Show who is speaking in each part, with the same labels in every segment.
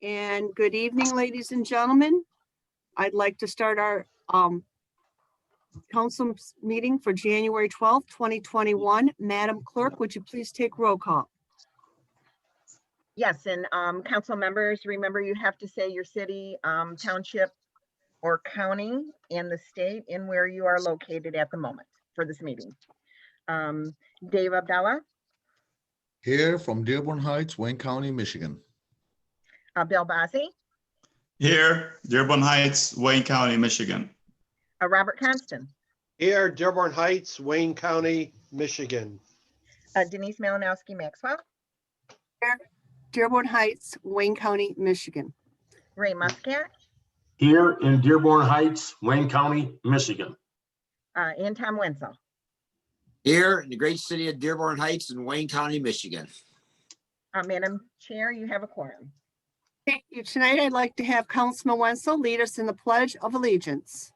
Speaker 1: And good evening, ladies and gentlemen. I'd like to start our council meeting for January 12th, 2021. Madam Clerk, would you please take roll call?
Speaker 2: Yes, and council members, remember you have to say your city, township, or county and the state and where you are located at the moment for this meeting. Dave Abdallah.
Speaker 3: Here from Dearborn Heights, Wayne County, Michigan.
Speaker 2: Bill Bazzi.
Speaker 4: Here, Dearborn Heights, Wayne County, Michigan.
Speaker 2: Robert Constant.
Speaker 5: Here, Dearborn Heights, Wayne County, Michigan.
Speaker 2: Denise Malinowski Maxwell.
Speaker 1: Here, Dearborn Heights, Wayne County, Michigan.
Speaker 2: Ray Muscat.
Speaker 6: Here in Dearborn Heights, Wayne County, Michigan.
Speaker 2: And Tom Wenzel.
Speaker 7: Here in the great city of Dearborn Heights in Wayne County, Michigan.
Speaker 2: Madam Chair, you have a quorum.
Speaker 1: Thank you. Tonight, I'd like to have Councilman Wenzel lead us in the Pledge of Allegiance.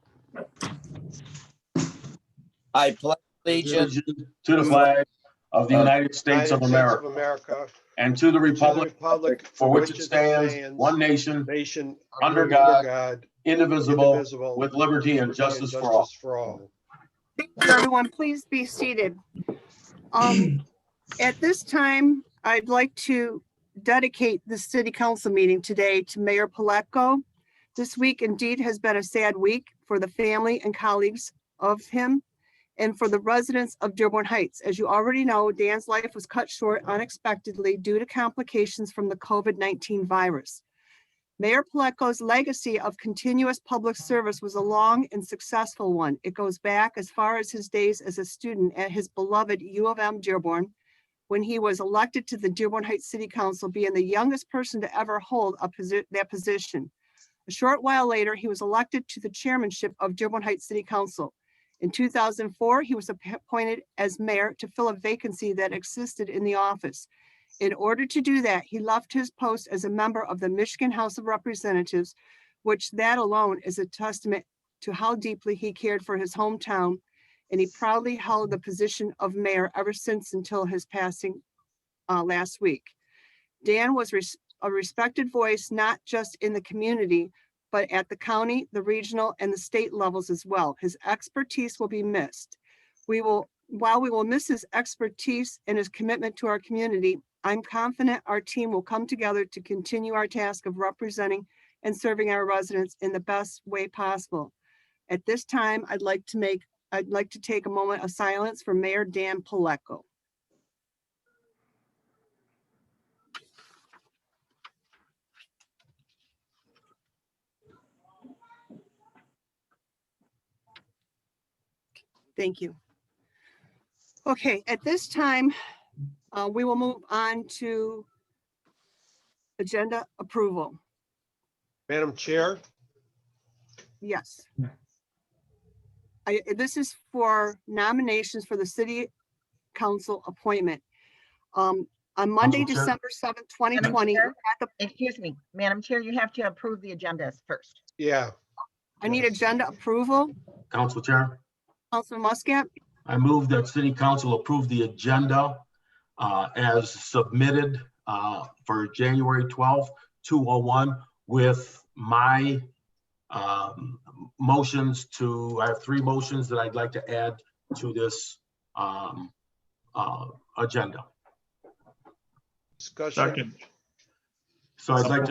Speaker 7: I pledge allegiance
Speaker 6: To the flag of the United States of America and to the republic for which it stands, one nation, under God, indivisible, with liberty and justice for all.
Speaker 1: Thank you, everyone. Please be seated. At this time, I'd like to dedicate the city council meeting today to Mayor Paletko. This week indeed has been a sad week for the family and colleagues of him and for the residents of Dearborn Heights. As you already know, Dan's life was cut short unexpectedly due to complications from the COVID-19 virus. Mayor Paletko's legacy of continuous public service was a long and successful one. It goes back as far as his days as a student at his beloved U of M Dearborn, when he was elected to the Dearborn Heights City Council, being the youngest person to ever hold that position. A short while later, he was elected to the chairmanship of Dearborn Heights City Council. In 2004, he was appointed as mayor to fill a vacancy that existed in the office. In order to do that, he left his post as a member of the Michigan House of Representatives, which that alone is a testament to how deeply he cared for his hometown, and he proudly held the position of mayor ever since until his passing last week. Dan was a respected voice, not just in the community, but at the county, the regional, and the state levels as well. His expertise will be missed. While we will miss his expertise and his commitment to our community, I'm confident our team will come together to continue our task of representing and serving our residents in the best way possible. At this time, I'd like to take a moment of silence for Mayor Dan Paletko. Thank you. Okay, at this time, we will move on to agenda approval.
Speaker 5: Madam Chair,
Speaker 1: Yes. This is for nominations for the city council appointment. On Monday,
Speaker 6: Council Chair?
Speaker 1: December 7th, 2020,
Speaker 2: Madam Chair? Excuse me, Madam Chair, you have to approve the agendas first.
Speaker 5: yeah,
Speaker 1: I need agenda approval.
Speaker 6: Council Chair,
Speaker 1: Councilman Muscat,
Speaker 6: I move that City Council approve the agenda as submitted for January 12th, 2021 with my motions I have 3 motions that I'd like to add to this agenda.
Speaker 5: discussion.
Speaker 4: Second.
Speaker 6: So I'd like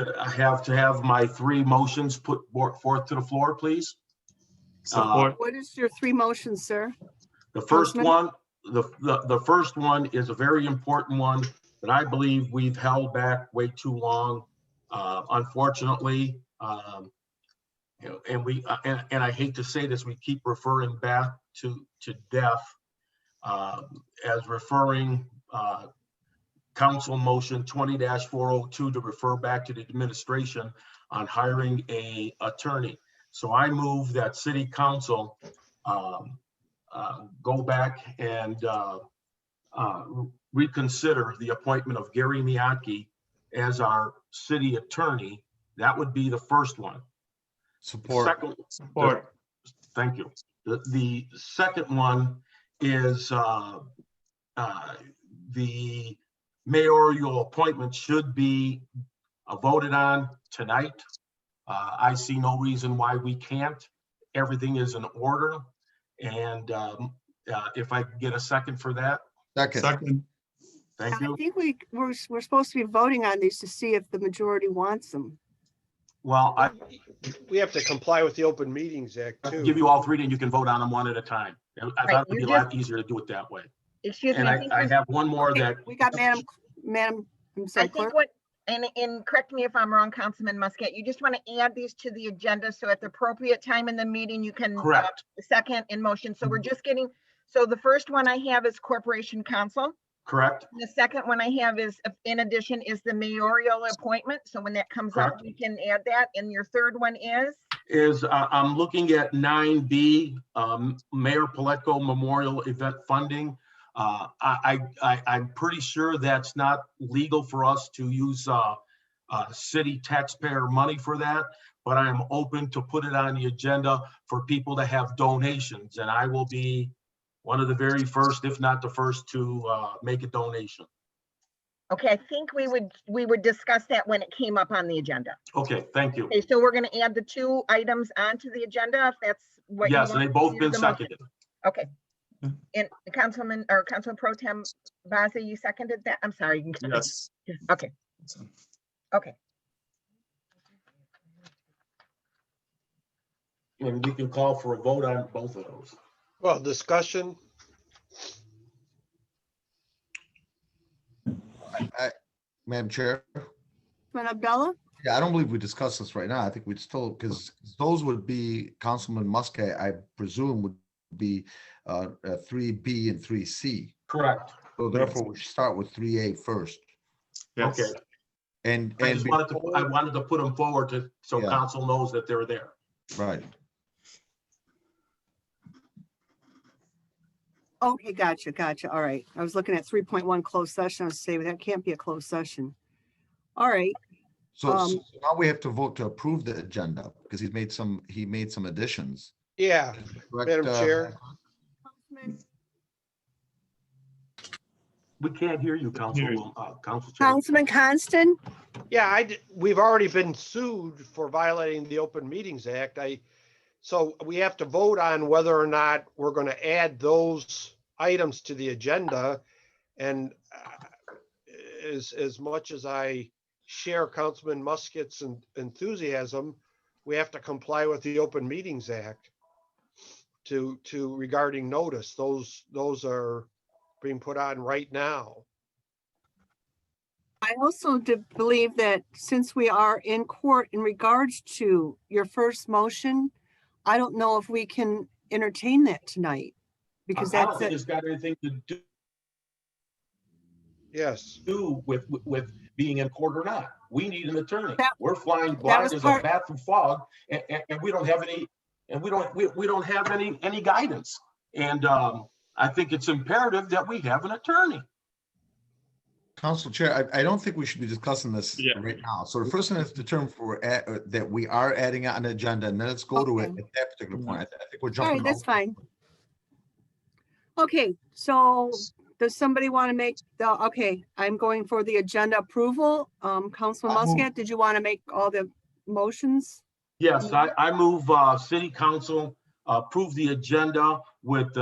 Speaker 6: to have my 3 motions put forth to the floor, please.
Speaker 4: Support.
Speaker 1: what is your 3 motions, sir?
Speaker 6: The first
Speaker 1: Councilman?
Speaker 6: one, the first one is a very important one that I believe we've held back way too long. Unfortunately, and I hate to say this, we keep referring back to death as referring council motion 20-402 to refer back to the administration on hiring an attorney. So I move that City Council go back and reconsider the appointment of Gary Miyake as our city attorney. That would be the first one.
Speaker 3: Support.
Speaker 4: Support.
Speaker 6: Thank you. The second one is the mayoral appointment should be voted on tonight. I see no reason why we can't. Everything is in order. And if I could get a second for that,
Speaker 3: Second,
Speaker 4: Second.
Speaker 6: thank
Speaker 1: I
Speaker 6: you.
Speaker 1: think we're supposed to be voting on these to see if the majority wants them.
Speaker 6: Well, I
Speaker 5: We have to comply with the Open Meetings Act
Speaker 6: can
Speaker 5: too.
Speaker 6: give you all three and you can vote on them one at a time. I
Speaker 2: Right,
Speaker 6: thought it'd be a
Speaker 2: you
Speaker 6: lot easier to do it that way.
Speaker 2: Excuse me,
Speaker 6: And
Speaker 2: I think,
Speaker 6: I have one more
Speaker 1: Okay,
Speaker 6: that,
Speaker 1: we got Madam, I'm
Speaker 2: I
Speaker 1: sorry,
Speaker 2: think
Speaker 1: clerk.
Speaker 2: what, and correct me if I'm wrong, Councilman Muscat, you just want to add these to the agenda, so at the appropriate time in the meeting, you can.
Speaker 6: correct,
Speaker 2: Second in motion, so we're just getting, so the first one I have is Corporation Counsel.
Speaker 6: correct,
Speaker 2: The second one I have is, in addition, is the mayoral appointment, so when that comes up,
Speaker 6: Correct.
Speaker 2: we can add that, and your third one is?
Speaker 6: I'm looking at 9B, Mayor Paletko Memorial Event Funding. I'm pretty sure that's not legal for us to use city taxpayer money for that, but I am open to put it on the agenda for people to have donations, and I will be one of the very first, if not the first, to make a donation.
Speaker 2: Okay, I think we would discuss that when it came up on the agenda.
Speaker 6: Okay, thank you.
Speaker 2: Okay, so we're gonna add the two items onto the agenda, if that's what. you
Speaker 6: Yes, and
Speaker 2: want
Speaker 6: they've both
Speaker 2: to do
Speaker 6: been
Speaker 2: the motion.
Speaker 6: seconded.
Speaker 2: Okay.
Speaker 4: Yeah.
Speaker 2: And Councilman, or Council Pro Tem Bazey, you seconded that? I'm sorry. you can-
Speaker 4: Yes.
Speaker 2: Okay, okay.
Speaker 6: And we can call for a vote on both of those.
Speaker 5: Well, discussion,
Speaker 3: Madam Chair.
Speaker 1: Councilman Abdullah,
Speaker 3: Yeah, I don't believe we discussed this right now. I think we'd still, because those would be Councilman Muscat, I presume would be 3B and 3C.
Speaker 6: Correct.
Speaker 3: So therefore, we should start with 3A first.
Speaker 4: Yes.
Speaker 6: Okay.
Speaker 3: And,
Speaker 6: I
Speaker 3: and,
Speaker 6: just wanted to, I wanted to put them forward to, so
Speaker 3: Yeah.
Speaker 6: council knows that they're there.
Speaker 3: right,
Speaker 1: okay, gotcha, all right. I was looking at 3.1 closed session, I was saying, that can't be a closed session. All right,
Speaker 3: so now we have to vote to approve the agenda, because he made some additions.
Speaker 5: yeah,
Speaker 3: Correct,
Speaker 5: Madam Chair.
Speaker 6: We can't hear you,
Speaker 4: Hear you.
Speaker 6: Council Chair.
Speaker 1: Councilman Constant,
Speaker 5: Yeah, we've already been sued for violating the Open Meetings Act. So we have to vote on whether or not we're going to add those items to the agenda. And as much as I share Councilman Muscat's enthusiasm, we have to comply with the Open Meetings Act to regarding notice. Those are being put on right now.
Speaker 1: I also believe that since we are in court in regards to your first motion, I don't know if we can entertain that tonight. Because
Speaker 6: I don't
Speaker 1: that's
Speaker 6: think
Speaker 1: it.
Speaker 6: it's got anything to
Speaker 5: Yes.
Speaker 6: do with being in court or not. We need an attorney.
Speaker 1: That-
Speaker 6: We're flying
Speaker 1: was
Speaker 6: blind as a
Speaker 1: part-
Speaker 6: bat through fog, and we don't have any, and we don't have any guidance. And I think it's imperative that we have an attorney.
Speaker 3: Council Chair, I don't think we should be discussing this
Speaker 4: Yeah.
Speaker 3: right now. So the first thing is to determine that we are adding on an agenda, and then let's go to it
Speaker 1: Okay.
Speaker 3: at that particular point. I think we're
Speaker 1: All
Speaker 3: jumping.
Speaker 1: right, that's
Speaker 3: over.
Speaker 1: fine. Okay, so does somebody want to make okay, I'm going for the agenda approval. Councilman
Speaker 6: I'll move.
Speaker 1: Muscat, did you want to make all the motions?
Speaker 6: Yes, I move city council approve the agenda with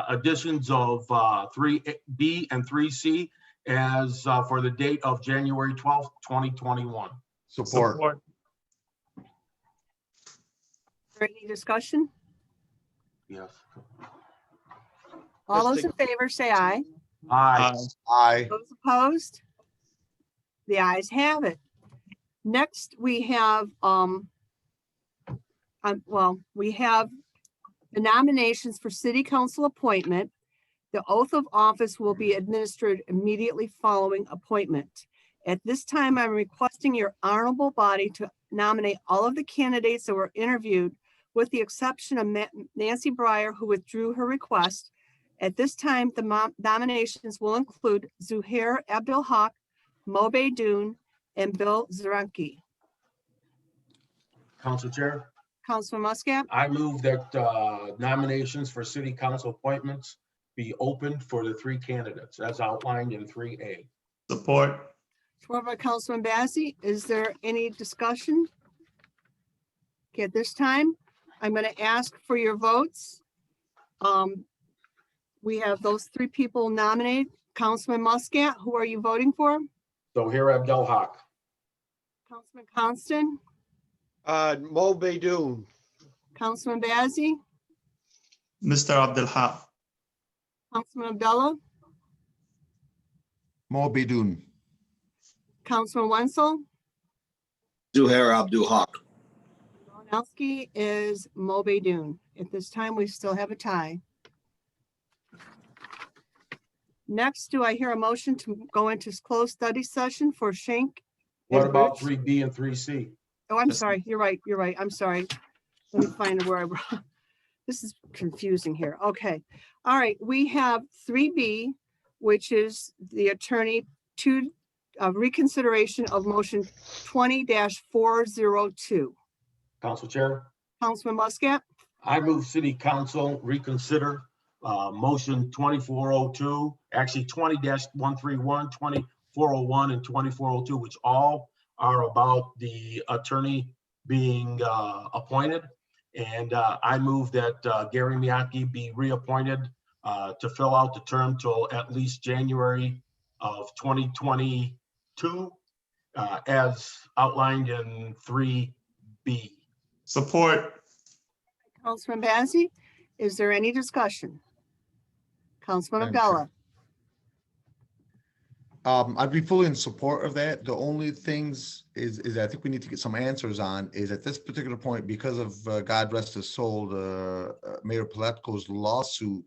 Speaker 6: additions of 3B and 3C as for the date of January 12th, 2021.
Speaker 3: Support.
Speaker 1: Is there any discussion?
Speaker 6: Yes.
Speaker 1: All
Speaker 5: Just
Speaker 1: those in favor say aye.
Speaker 6: Aye.
Speaker 3: Aye.
Speaker 1: Those opposed? The ayes have it. Next, we have, we have the nominations for city council appointment. The oath of office will be administered immediately following appointment. At this time, I'm requesting your honorable body to nominate all of the candidates that were interviewed, with the exception of Nancy Breyer, who withdrew her request. At this time, the nominations will include Zuhair Abdul Haq, Mo Beydoun, and Bill Zaranki.
Speaker 6: Council Chair,
Speaker 1: Councilman Muscat,
Speaker 6: I move that nominations for city council appointments be opened for the three candidates as outlined in 3A.
Speaker 4: Support.
Speaker 1: Support by Councilman Bazey. Is there any discussion? Okay, at this time, I'm going to ask for your votes. We have those three people nominated. Councilman Muscat, who are you voting for?
Speaker 6: Zohair Abdel Haq.
Speaker 1: Councilman Constant,
Speaker 5: Mo Baidoon.
Speaker 1: Councilman Bazey,
Speaker 4: Mr. Abdul Haq.
Speaker 1: Councilman Abdullah,
Speaker 3: Mo Bidun.
Speaker 1: Councilman Wenzel.
Speaker 7: Zuhair Abdul Haq.
Speaker 1: Malinowski is Mo Baidoon. At this time, we still have a tie. Next, do I hear a motion to go into closed study session for Schenk?
Speaker 6: What
Speaker 1: and
Speaker 6: about
Speaker 1: Roots?
Speaker 6: 3B and 3C?
Speaker 1: Oh, I'm
Speaker 4: Yes.
Speaker 1: sorry. You're right. You're right. I'm sorry. Let me find where I wrote. This is confusing here. Okay. All right. We have 3B, which is the attorney to reconsideration of motion 20-402.
Speaker 6: Council Chair,
Speaker 1: Councilman Muscat,
Speaker 6: I move City Council reconsider motion 2402, actually 20-131, 2401, and 2402, which all are about the attorney being appointed. And I move that Gary Miyake be reappointed to fill out the term till at least January of 2022, as outlined in 3B.
Speaker 4: Support.
Speaker 1: Councilman Bazey. Is there any discussion? Councilman
Speaker 3: Madam Chair.
Speaker 1: Abdullah,
Speaker 3: I'd be fully in support of that. The only things is I think we need to get some answers on is at this particular point, because of God rest his soul, the Mayor Paletko's lawsuit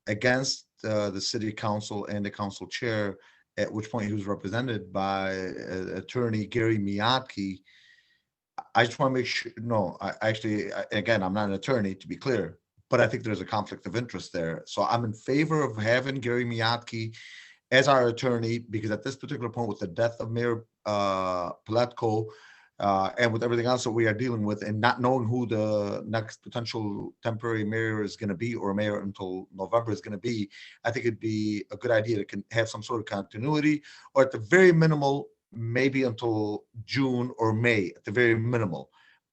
Speaker 3: against the city council and the council chair, at which point he was represented by attorney Gary Miyake. I just want to make sure, no, again, I'm not an attorney, to be clear, but I think there's a conflict of interest there. So I'm in favor of having Gary Miyake as our attorney, because at this particular point, with the death of Mayor Paletko, and with everything else that we are dealing with, and not knowing who the next potential temporary mayor is going to be, or mayor until November is going to be, I think it'd be a good idea to have some sort of continuity, or at the very minimal, maybe until June or May, at the very minimal.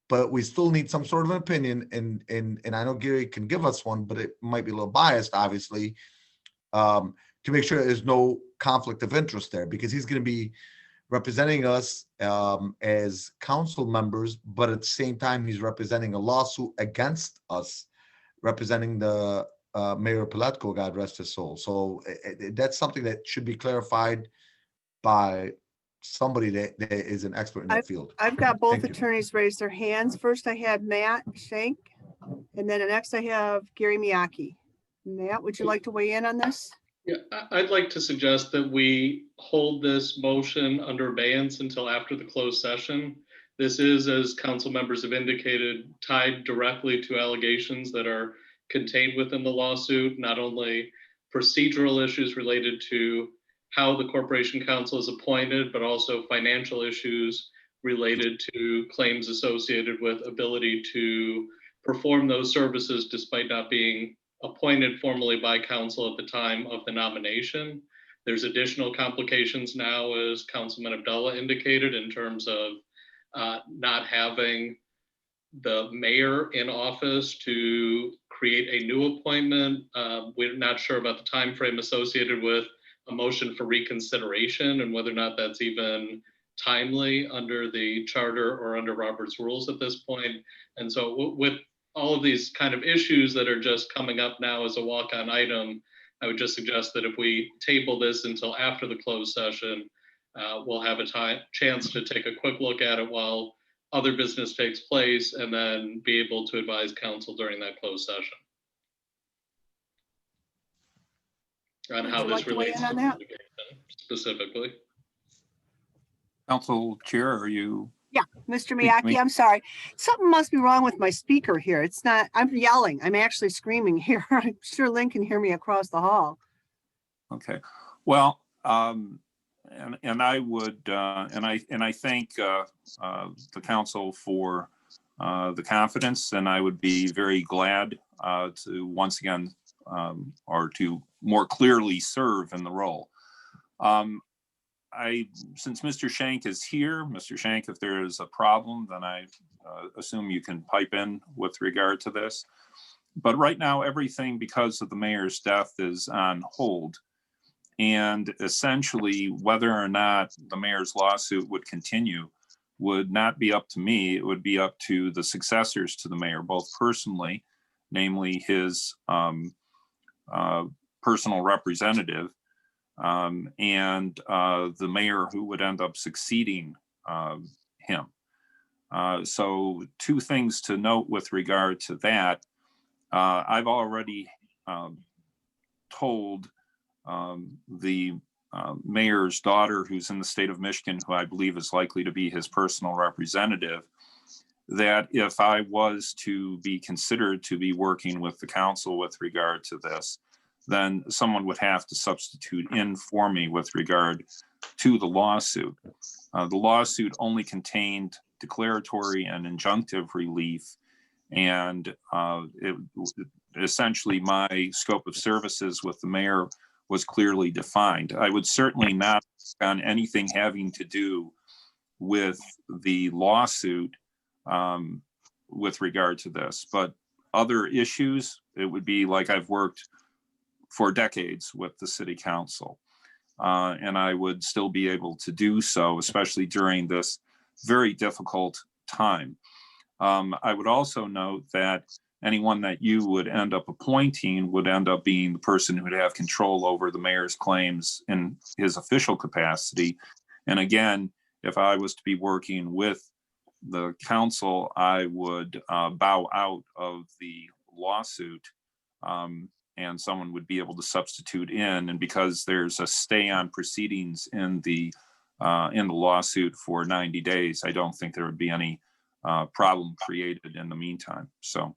Speaker 3: But we still need some sort of an opinion, and I know Gary can give us one, but it might be a little biased, obviously, to make sure there's no conflict of interest there, because he's going to be representing us as council members, but at the same time, he's representing a lawsuit against us, representing the Mayor Paletko, God rest his soul. So that's something that should be clarified by somebody that is an expert in that field.
Speaker 1: I've got both
Speaker 3: Thank you.
Speaker 1: attorneys raise their hands. First, I had Matt Schenk, and then next I have Gary Miyake. Matt, would you like to weigh in on this?
Speaker 8: Yeah, I'd like to suggest that we hold this motion under abeyance until after the closed session. This is, as council members have indicated, tied directly to allegations that are contained within the lawsuit, not only procedural issues related to how the corporation counsel is appointed, but also financial issues related to claims associated with ability to perform those services despite not being appointed formally by council at the time of the nomination. There's additional complications now, as Councilman Abdullah indicated, in terms of not having the mayor in office to create a new appointment. We're not sure about the time frame associated with a motion for reconsideration and whether or not that's even timely under the charter or under Robert's rules at this point. And so with all of these kind of issues that are just coming up now as a walk-on item, I would just suggest that if we table this until after the closed session, we'll have a chance to take a quick look at it while other business takes place, and then be able to advise council during that closed session on
Speaker 1: Would
Speaker 8: how
Speaker 1: you
Speaker 8: this
Speaker 1: like to weigh
Speaker 8: relates
Speaker 1: in
Speaker 8: to
Speaker 1: on that?
Speaker 8: litigation specifically.
Speaker 9: Council Chair, are you?
Speaker 1: Mr.
Speaker 9: Speak to
Speaker 1: Miyake,
Speaker 9: me.
Speaker 1: I'm sorry. Something must be wrong with my speaker here. It's not, I'm yelling. I'm actually screaming here. I'm sure Lynn can hear me across the hall.
Speaker 9: Okay, well, and I would, and I thank the council for the confidence, and I would be very glad to once again, or to more clearly serve in the role. since Mr. Shank is here, Mr. Shank, if there is a problem, then I assume you can pipe in with regard to this. But right now, everything, because of the mayor's death, is on hold. And essentially, whether or not the mayor's lawsuit would continue would not be up to me. It would be up to the successors to the mayor, both personally, namely his personal representative, and the mayor who would end up succeeding him. So two things to note with regard to that. I've already told the mayor's daughter, who's in the state of Michigan, who I believe is likely to be his personal representative, that if I was to be considered to be working with the council with regard to this, then someone would have to substitute in for me with regard to the lawsuit. The lawsuit only contained declaratory and injunctive relief, and essentially my scope of services with the mayor was clearly defined. I would certainly not on anything having to do with the lawsuit with regard to this, but other issues, it would be like I've worked for decades with the city council. And I would still be able to do so, especially during this very difficult time. I would also note that anyone that you would end up appointing would end up being the person who would have control over the mayor's claims in his official capacity. And again, if I was to be working with the council, I would bow out of the lawsuit, and someone would be able to substitute in. And because there's a stay on proceedings in the lawsuit for 90 days, I don't think there would be any problem created in the meantime. So,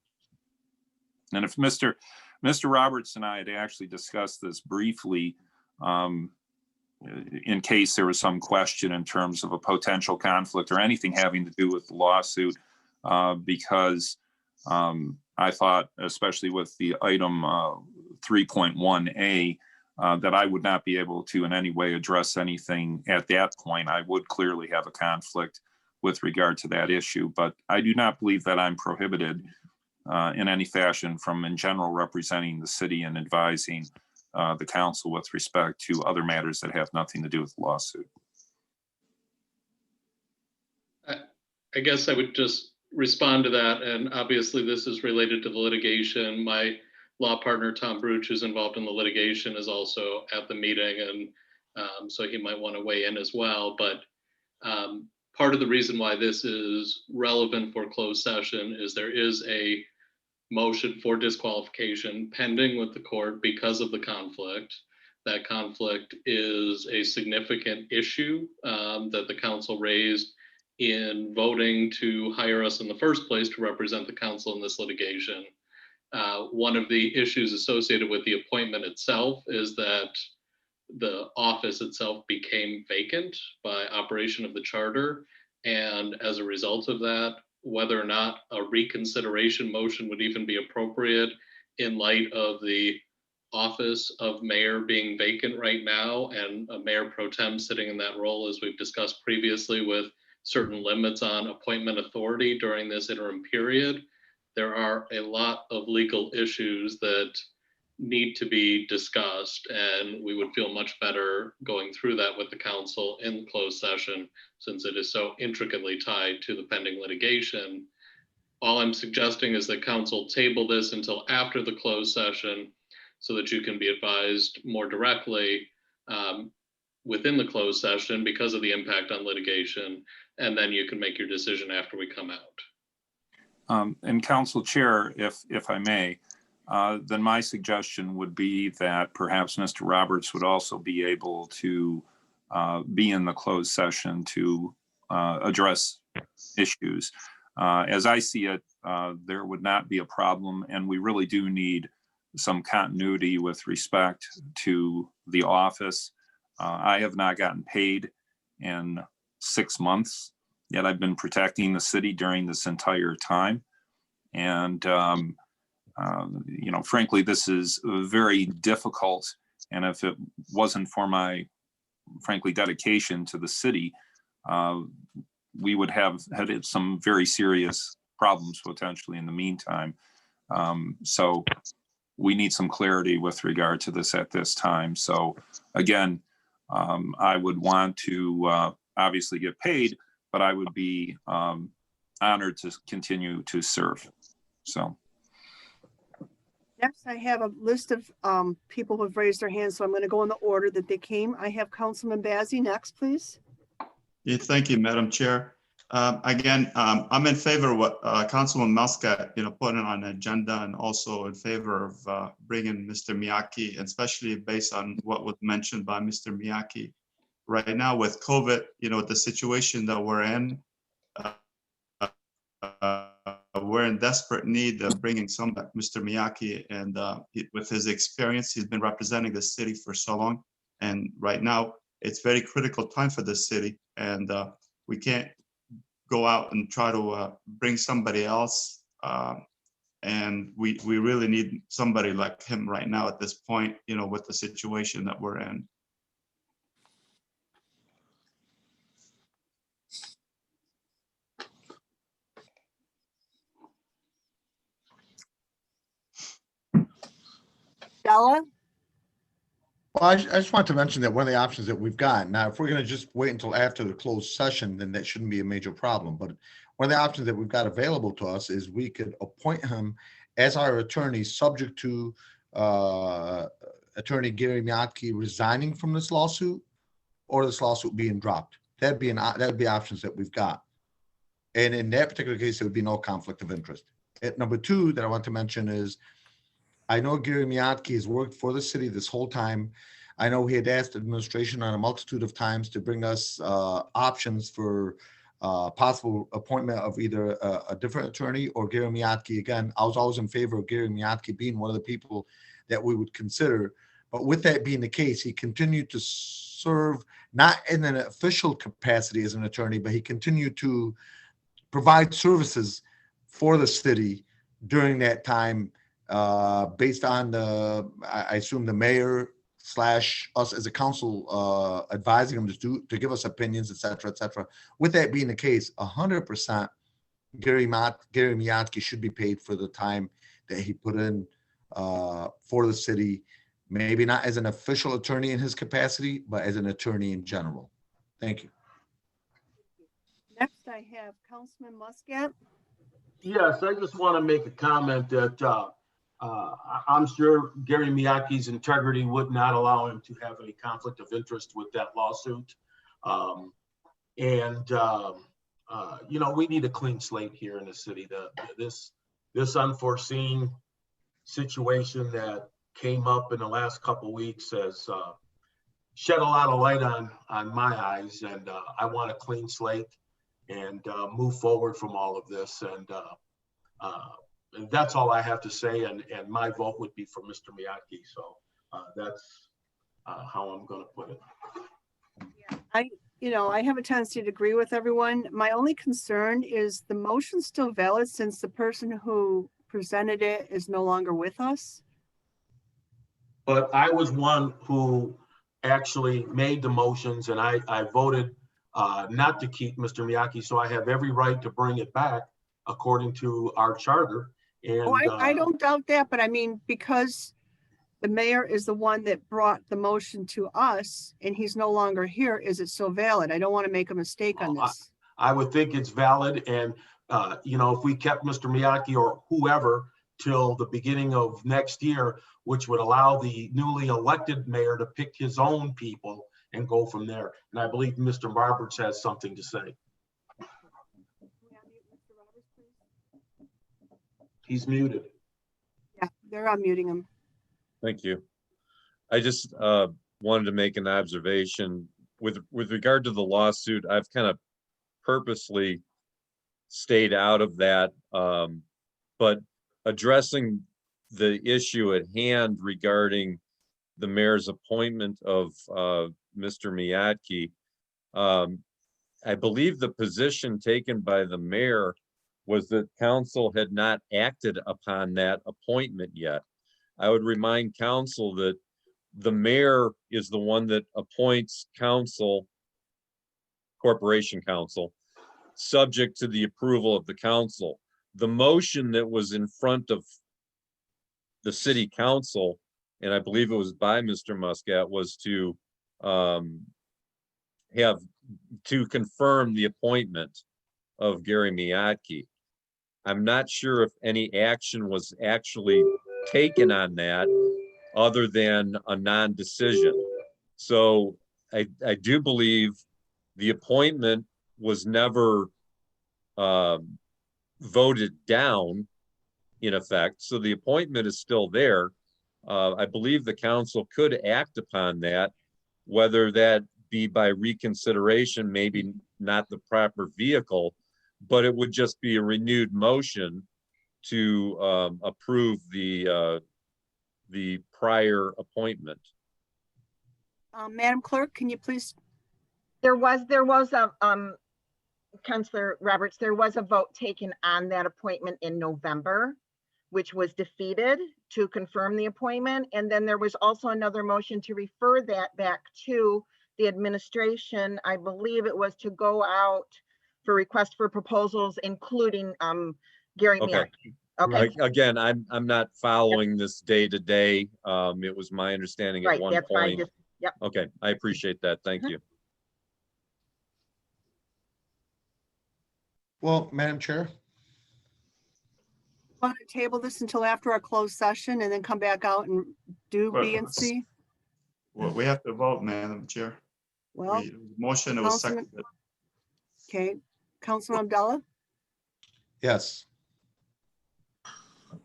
Speaker 9: and if Mr. Roberts and I had actually discussed this briefly, in case there was some question in terms of a potential conflict or anything having to do with the lawsuit, because I thought, especially with the item 3.1A, that I would not be able to in any way address anything at that point. I would clearly have a conflict with regard to that issue, but I do not believe that I'm prohibited in any fashion from in general representing the city and advising the council with respect to other matters that have nothing to do with the lawsuit.
Speaker 8: I guess I would just respond to that. And obviously this is related to the litigation. My law partner, Tom Bruch, who's involved in the litigation, is also at the meeting. And so he might want to weigh in as well. But part of the reason why this is relevant for closed session is there is a motion for disqualification pending with the court because of the conflict. That conflict is a significant issue that the council raised in voting to hire us in the first place to represent the council in this litigation. One of the issues associated with the appointment itself is that the office itself became vacant by operation of the charter. And as a result of that, whether or not a reconsideration motion would even be appropriate in light of the office of mayor being vacant right now and a mayor pro tem sitting in that role, as we've discussed previously, with certain limits on appointment authority during this interim period. There are a lot of legal issues that need to be discussed, and we would feel much better going through that with the council in closed session, since it is so intricately tied to the pending litigation. All I'm suggesting is that council table this until after the closed session so that you can be advised more directly within the closed session because of the impact on litigation, and then you can make your decision after we come out.
Speaker 9: And Council Chair, if I may, then my suggestion would be that perhaps Mr. Roberts would also be able to be in the closed session to address issues. As I see it, there would not be a problem, and we really do need some continuity with respect to the office. I have not gotten paid in 6 months, yet I've been protecting the city during this entire time. And frankly, this is very difficult. And if it wasn't for my frankly, dedication to the city, we would have had some very serious problems potentially in the meantime. So we need some clarity with regard to this at this time. So again, I would want to obviously get paid, but I would be honored to continue to serve. So.
Speaker 1: Next, I have a list of people who have raised their hands, so I'm going to go in the order that they came. I have Councilman Bazey next, please.
Speaker 4: Yeah, thank you, Madam Chair. Again, I'm in favor of what Councilman Muscat, putting on the agenda, and also in favor of bringing Mr. Miyake, especially based on what was mentioned by Mr. Miyake. Right now with COVID, the situation that we're in, we're in desperate need of bringing Mr. Miyake, and with his experience, he's been representing the city for so long. And right now, it's very critical time for the city, and we can't go out and try to bring somebody else. And we really need somebody like him right now at this point, with the situation that we're in.
Speaker 1: Stella?
Speaker 3: Well, I just want to mention that one of the options that we've got now, if we're going to just wait until after the closed session, then that shouldn't be a major problem. But one of the options that we've got available to us is we could appoint him as our attorney, subject to Attorney Gary Miyake resigning from this lawsuit or this lawsuit being dropped. That'd be options that we've got. And in that particular case, there would be no conflict of interest. Number two that I want to mention is, I know Gary Miyake has worked for the city this whole time. I know he had asked administration on a multitude of times to bring us options for possible appointment of either a different attorney or Gary Miyake. Again, I was always in favor of Gary Miyake being one of the people that we would consider. But with that being the case, he continued to serve not in an official capacity as an attorney, but he continued to provide services for the city during that time, based on I assume the mayor / us as a council advising him to give us opinions, et cetera, et cetera. With that being the case, 100% Gary Miyake should be paid for the time that he put in for the city, maybe not as an official attorney in his capacity, but as an attorney in general. Thank you.
Speaker 1: Next, I have Councilman Muscat.
Speaker 6: Yes, I just want to make a comment that I'm sure Gary Miyake's integrity would not allow him to have any conflict of interest with that lawsuit. We need a clean slate here in the city. This unforeseen situation that came up in the last couple of weeks has shed a lot of light on my eyes, and I want a clean slate and move forward from all of this. And that's all I have to say. And my vote would be for Mr. Miyake. So that's how I'm going to put it.
Speaker 1: I have a tendency to agree with everyone. My only concern is the motion's still valid since the person who presented it is no longer with us.
Speaker 6: But I was one who actually made the motions, and I voted not to keep Mr. Miyake. So I have every right to bring it back according to our charter. And
Speaker 1: I don't doubt that, but I mean, because the mayor is the one that brought the motion to us and he's no longer here, is it still valid? I don't want to make a mistake on this.
Speaker 6: I would think it's valid. And, if we kept Mr. Miyake or whoever till the beginning of next year, which would allow the newly elected mayor to pick his own people and go from there. And I believe Mr. Roberts has something to say. He's muted.
Speaker 1: Yeah, they're unmuting him.
Speaker 10: Thank you. I just wanted to make an observation with regard to the lawsuit. I've kind of purposely stayed out of that, but addressing the issue at hand regarding the mayor's appointment of Mr. Miyake, I believe the position taken by the mayor was that council had not acted upon that appointment yet. I would remind council that the mayor is the one that appoints council, corporation council, subject to the approval of the council. The motion that was in front of the city council, and I believe it was by Mr. Muscat, was to confirm the appointment of Gary Miyake. I'm not sure if any action was actually taken on that other than a non-decision. So I do believe the appointment was never voted down in effect. So the appointment is still there. I believe the council could act upon that, whether that be by reconsideration, maybe not the proper vehicle, but it would just be a renewed motion to approve the prior appointment.
Speaker 1: Madam Clerk, can you please?
Speaker 2: There was a, Councilor Roberts, there was a vote taken on that appointment in November, which was defeated to confirm the appointment. And then there was also another motion to refer that back to the administration. I believe it was to go out for request for proposals, including Gary
Speaker 10: Okay.
Speaker 2: Miyake. Okay,
Speaker 10: Again, I'm not following this day to day. It was my understanding at
Speaker 2: right,
Speaker 10: one
Speaker 2: that's why I
Speaker 10: point.
Speaker 2: just, yep.
Speaker 10: Okay, I appreciate that. Thank you.
Speaker 3: Well, Madam Chair,
Speaker 1: Want to table this until after our closed session and then come back out and do B and C?
Speaker 4: Well, we have to vote, Madam Chair.
Speaker 1: Well,
Speaker 4: Motion, it was
Speaker 1: Councilman-
Speaker 4: seconded.
Speaker 1: okay. Councilman Abdullah?
Speaker 3: yes.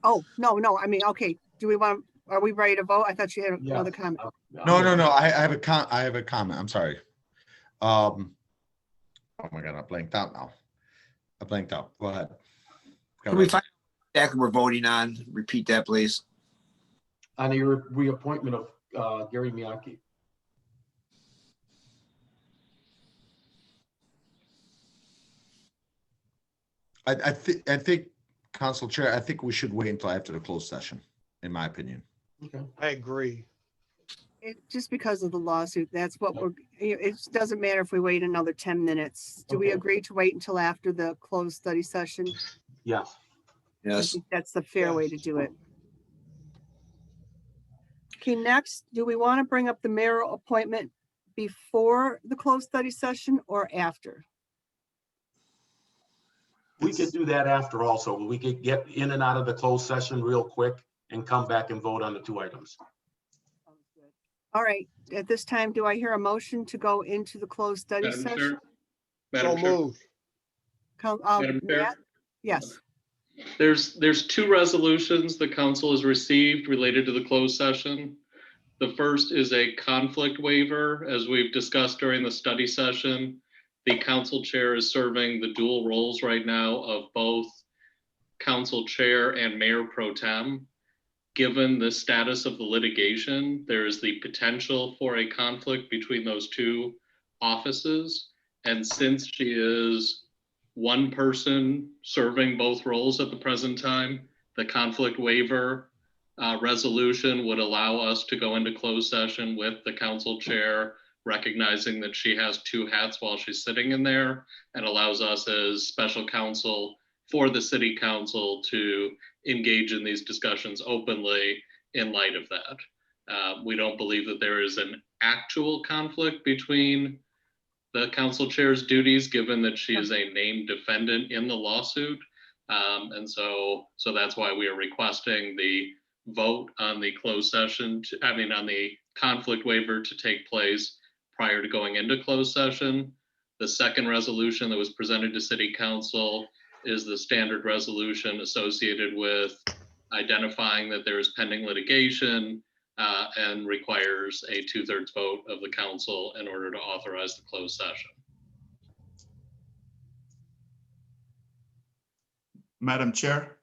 Speaker 1: Oh, no, I mean, okay. Do we want, are we ready to vote? I thought you had another comment.
Speaker 3: No, I have a comment. I'm sorry. Oh my God, I blanked out now. Go ahead.
Speaker 7: Can we find that we're voting on? Repeat that, please.
Speaker 6: On the reappointment of Gary Miyake.
Speaker 3: I think, Council Chair, I think we should wait until after the closed session, in my opinion.
Speaker 6: Okay.
Speaker 5: I agree.
Speaker 1: Just because of the lawsuit, that's what we're, it doesn't matter if we wait another 10 minutes. Do we
Speaker 6: Okay.
Speaker 1: agree to wait until after the closed study session?
Speaker 6: Yes.
Speaker 1: I
Speaker 7: Yes.
Speaker 1: think that's the fair way to do it. Okay, next, do we want to bring up the mayoral appointment before the closed study session or after?
Speaker 6: We could do that after also. We could get in and out of the closed session real quick and come back and vote on the two items.
Speaker 1: All right, at this time, do I hear a motion to go into the closed study
Speaker 8: Madam
Speaker 1: session?
Speaker 8: Chair.
Speaker 5: So
Speaker 8: Madam Chair.
Speaker 5: moved.
Speaker 8: Madam Chair.
Speaker 1: Matt? Yes,
Speaker 8: There's two resolutions the council has received related to the closed session. The first is a conflict waiver. As we've discussed during the study session, the council chair is serving the dual roles right now of both council chair and mayor pro tem. Given the status of the litigation, there is the potential for a conflict between those two offices. And since she is one person serving both roles at the present time, the conflict waiver resolution would allow us to go into closed session with the council chair, recognizing that she has two hats while she's sitting in there, and allows us as special counsel for the city council to engage in these discussions openly in light of that. We don't believe that there is an actual conflict between the council chair's duties, given that she is a named defendant in the lawsuit. And so that's why we are requesting the vote on the closed session, on the conflict waiver to take place prior to going into closed session. The second resolution that was presented to city council is the standard resolution associated with identifying that there is pending litigation and requires a 2/3 vote of the council in order to authorize the closed session.
Speaker 4: Madam Chair,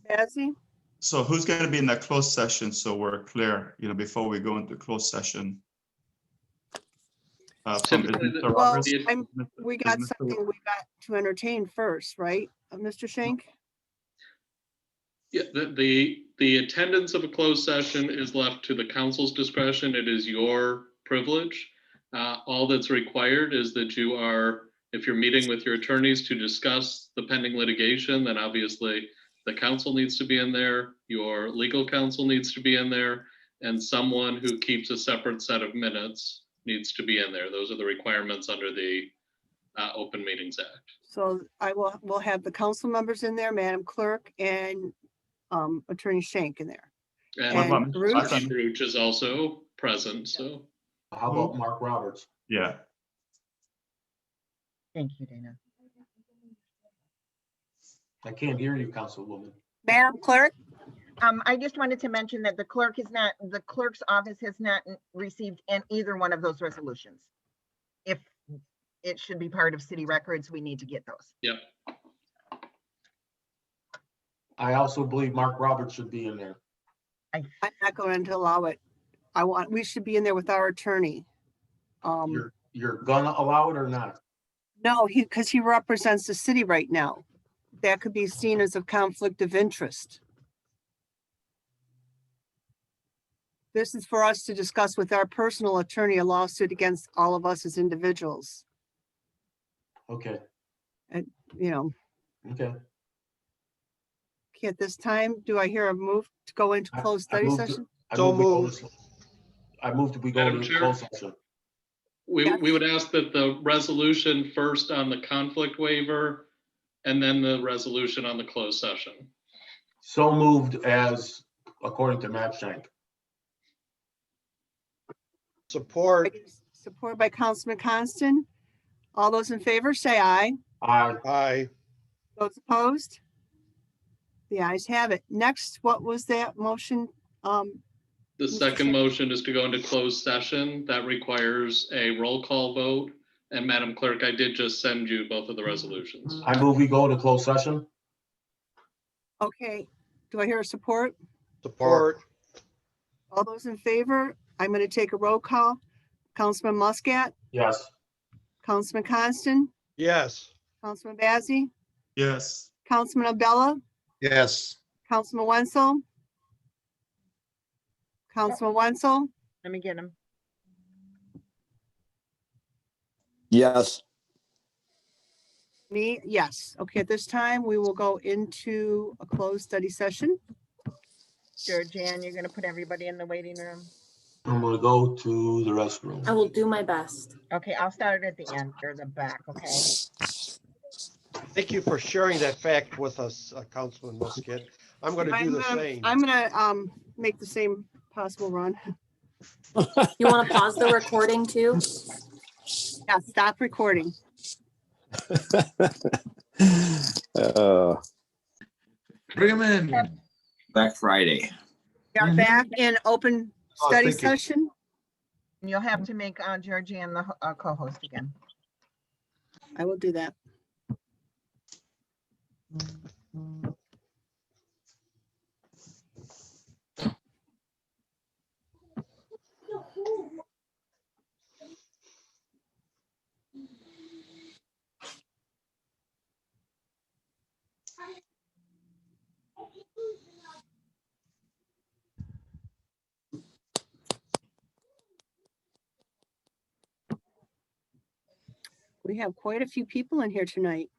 Speaker 1: Bazey?
Speaker 4: so who's going to be in that closed session? So we're clear, before we go into closed session. From
Speaker 8: Typically,
Speaker 4: Mr.
Speaker 1: Well,
Speaker 4: Roberts?
Speaker 1: we got
Speaker 4: Is Mr.
Speaker 1: something we got to entertain first, right? Mr. Shank?
Speaker 8: Yeah, the The attendance of a closed session is left to the council's discretion. It is your privilege. All that's required is that you are, if you're meeting with your attorneys to discuss the pending litigation, then obviously the council needs to be in there, your legal counsel needs to be in there, and someone who keeps a separate set of minutes needs to be in there. Those are the requirements under the Open Meetings Act.
Speaker 1: So we'll have the council members in there, Madam Clerk, and Attorney Shank in there.
Speaker 8: And
Speaker 1: And Ruth?
Speaker 8: Steve Ruch is also present, so.
Speaker 6: How about Mark Roberts?
Speaker 4: Yeah.
Speaker 2: Thank you, Dana.
Speaker 6: I can't hear you, Councilwoman.
Speaker 1: Madam Clerk?
Speaker 2: I just wanted to mention that the clerk's office has not received either one of those resolutions. If it should be part of city records, we need to get those.
Speaker 8: Yep.
Speaker 6: I also believe Mark Roberts should be in there.
Speaker 1: I'm not going to allow it. We should be in there with our attorney.
Speaker 6: You're gonna allow it or not?
Speaker 1: No, because he represents the city right now. That could be seen as a conflict of interest. This is for us to discuss with our personal attorney, a lawsuit against all of us as individuals.
Speaker 6: Okay,
Speaker 1: You know,
Speaker 6: okay.
Speaker 1: okay, at this time, do I hear a move to go into closed
Speaker 6: I
Speaker 1: study
Speaker 6: moved to-
Speaker 1: session?
Speaker 6: I moved we go
Speaker 8: Madam
Speaker 6: into
Speaker 8: Chair?
Speaker 6: closed session.
Speaker 8: We would ask that the resolution first on the conflict waiver and then the resolution on the closed session.
Speaker 6: So moved as according to Matt Shank.
Speaker 5: Support.
Speaker 1: Supported by Councilman Constant. All those in favor, say aye.
Speaker 6: Aye.
Speaker 5: Aye.
Speaker 1: Those opposed? The ayes have it. Next, what was that motion?
Speaker 8: The
Speaker 1: Mr.
Speaker 8: second
Speaker 1: Chair.
Speaker 8: motion is to go into closed session. That requires a roll call vote. And Madam Clerk, I did just send you both of the resolutions.
Speaker 6: I move we go to closed session.
Speaker 1: Okay, do I hear a support?
Speaker 5: Support.
Speaker 1: All those in favor? I'm going to take a roll call. Councilman Muscat,
Speaker 6: Yes.
Speaker 1: Councilman Constant,
Speaker 5: Yes.
Speaker 1: Councilman Bazey,
Speaker 4: Yes.
Speaker 1: Councilman Abdullah,
Speaker 3: Yes.
Speaker 1: Councilman Wenzel. Councilman Wenzel,
Speaker 2: Let me get them.
Speaker 7: Yes.
Speaker 1: me, yes. Okay, at this time, we will go into a closed study session.
Speaker 2: Georgianne, you're gonna put everybody in the waiting room.
Speaker 6: I'm gonna go to the restroom.
Speaker 11: I will do my best.
Speaker 2: Okay, I'll start at the end or the back, okay?
Speaker 5: Thank you for sharing that fact with us, Councilman Muscat. I'm going to do the same.
Speaker 1: I'm gonna make the same possible run.
Speaker 11: You want to pause the recording too?
Speaker 1: Yeah, stop recording.
Speaker 3: Bring him in.
Speaker 7: Back Friday.
Speaker 1: We are back in open
Speaker 3: Oh,
Speaker 1: study
Speaker 3: thank you.
Speaker 1: session.
Speaker 2: You'll have to make Georgianne the co-host again.
Speaker 1: I will do that. We have quite a few people in here tonight.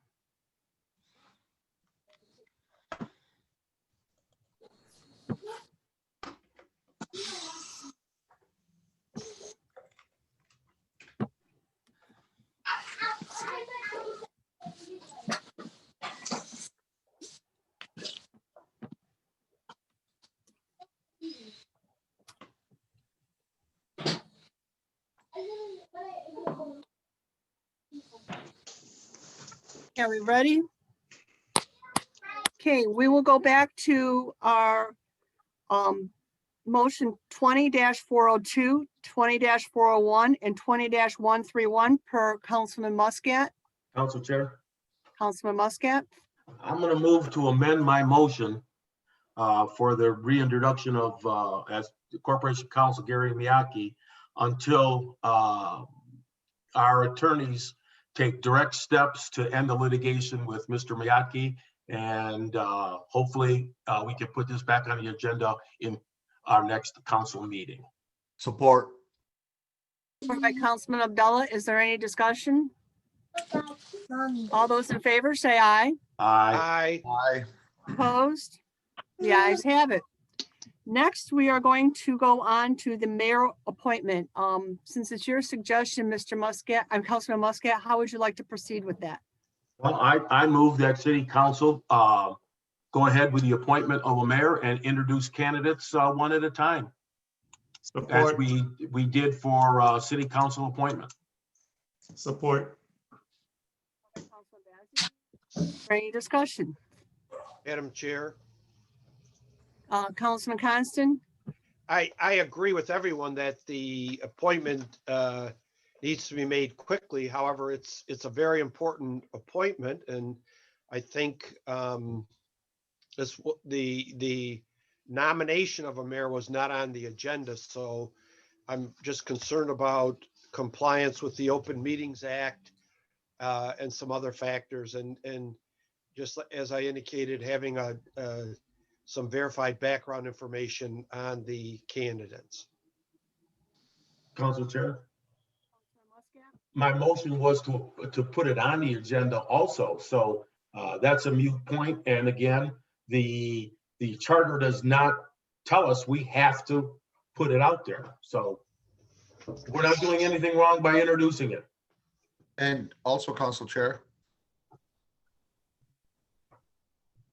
Speaker 1: Are we ready? Okay, we will go back to our motion 20-402, 20-401, and 20-131 per Councilman Muscat.
Speaker 6: Council Chair,
Speaker 1: Councilman Muscat,
Speaker 6: I'm gonna move to amend my motion for the reintroduction of as Corporation Counsel Gary Miyake until our attorneys take direct steps to end the litigation with Mr. Miyake And hopefully we can put this back on the agenda in our next council meeting.
Speaker 3: Support.
Speaker 1: Support by Councilman Abdullah. Is there any discussion? All those in favor, say aye.
Speaker 6: Aye.
Speaker 5: Aye.
Speaker 3: Aye.
Speaker 1: Opposed? The ayes have it. Next, we are going to go on to the mayor appointment. Since it's your suggestion, Mr. Muscat, Councilman Muscat, how would you like to proceed with that?
Speaker 6: Well, I move that city council go ahead with the appointment of a mayor and introduce candidates one at a time, as
Speaker 4: Support,
Speaker 6: we did for city council appointment.
Speaker 4: support.
Speaker 1: Any discussion?
Speaker 5: Madam Chair,
Speaker 1: Councilman Constant?
Speaker 5: I agree with everyone that the appointment needs to be made quickly. However, it's a very important appointment, and I think the nomination of a mayor was not on the agenda, so I'm just concerned about compliance with the Open Meetings Act and some other factors, and just as I indicated, having some verified background information on the candidates.
Speaker 6: Council Chair, my motion was to put it on the agenda also, so that's a moot point. And again, the charter does not tell us we have to put it out there, so we're not doing anything wrong by introducing it.
Speaker 3: And also, Council Chair,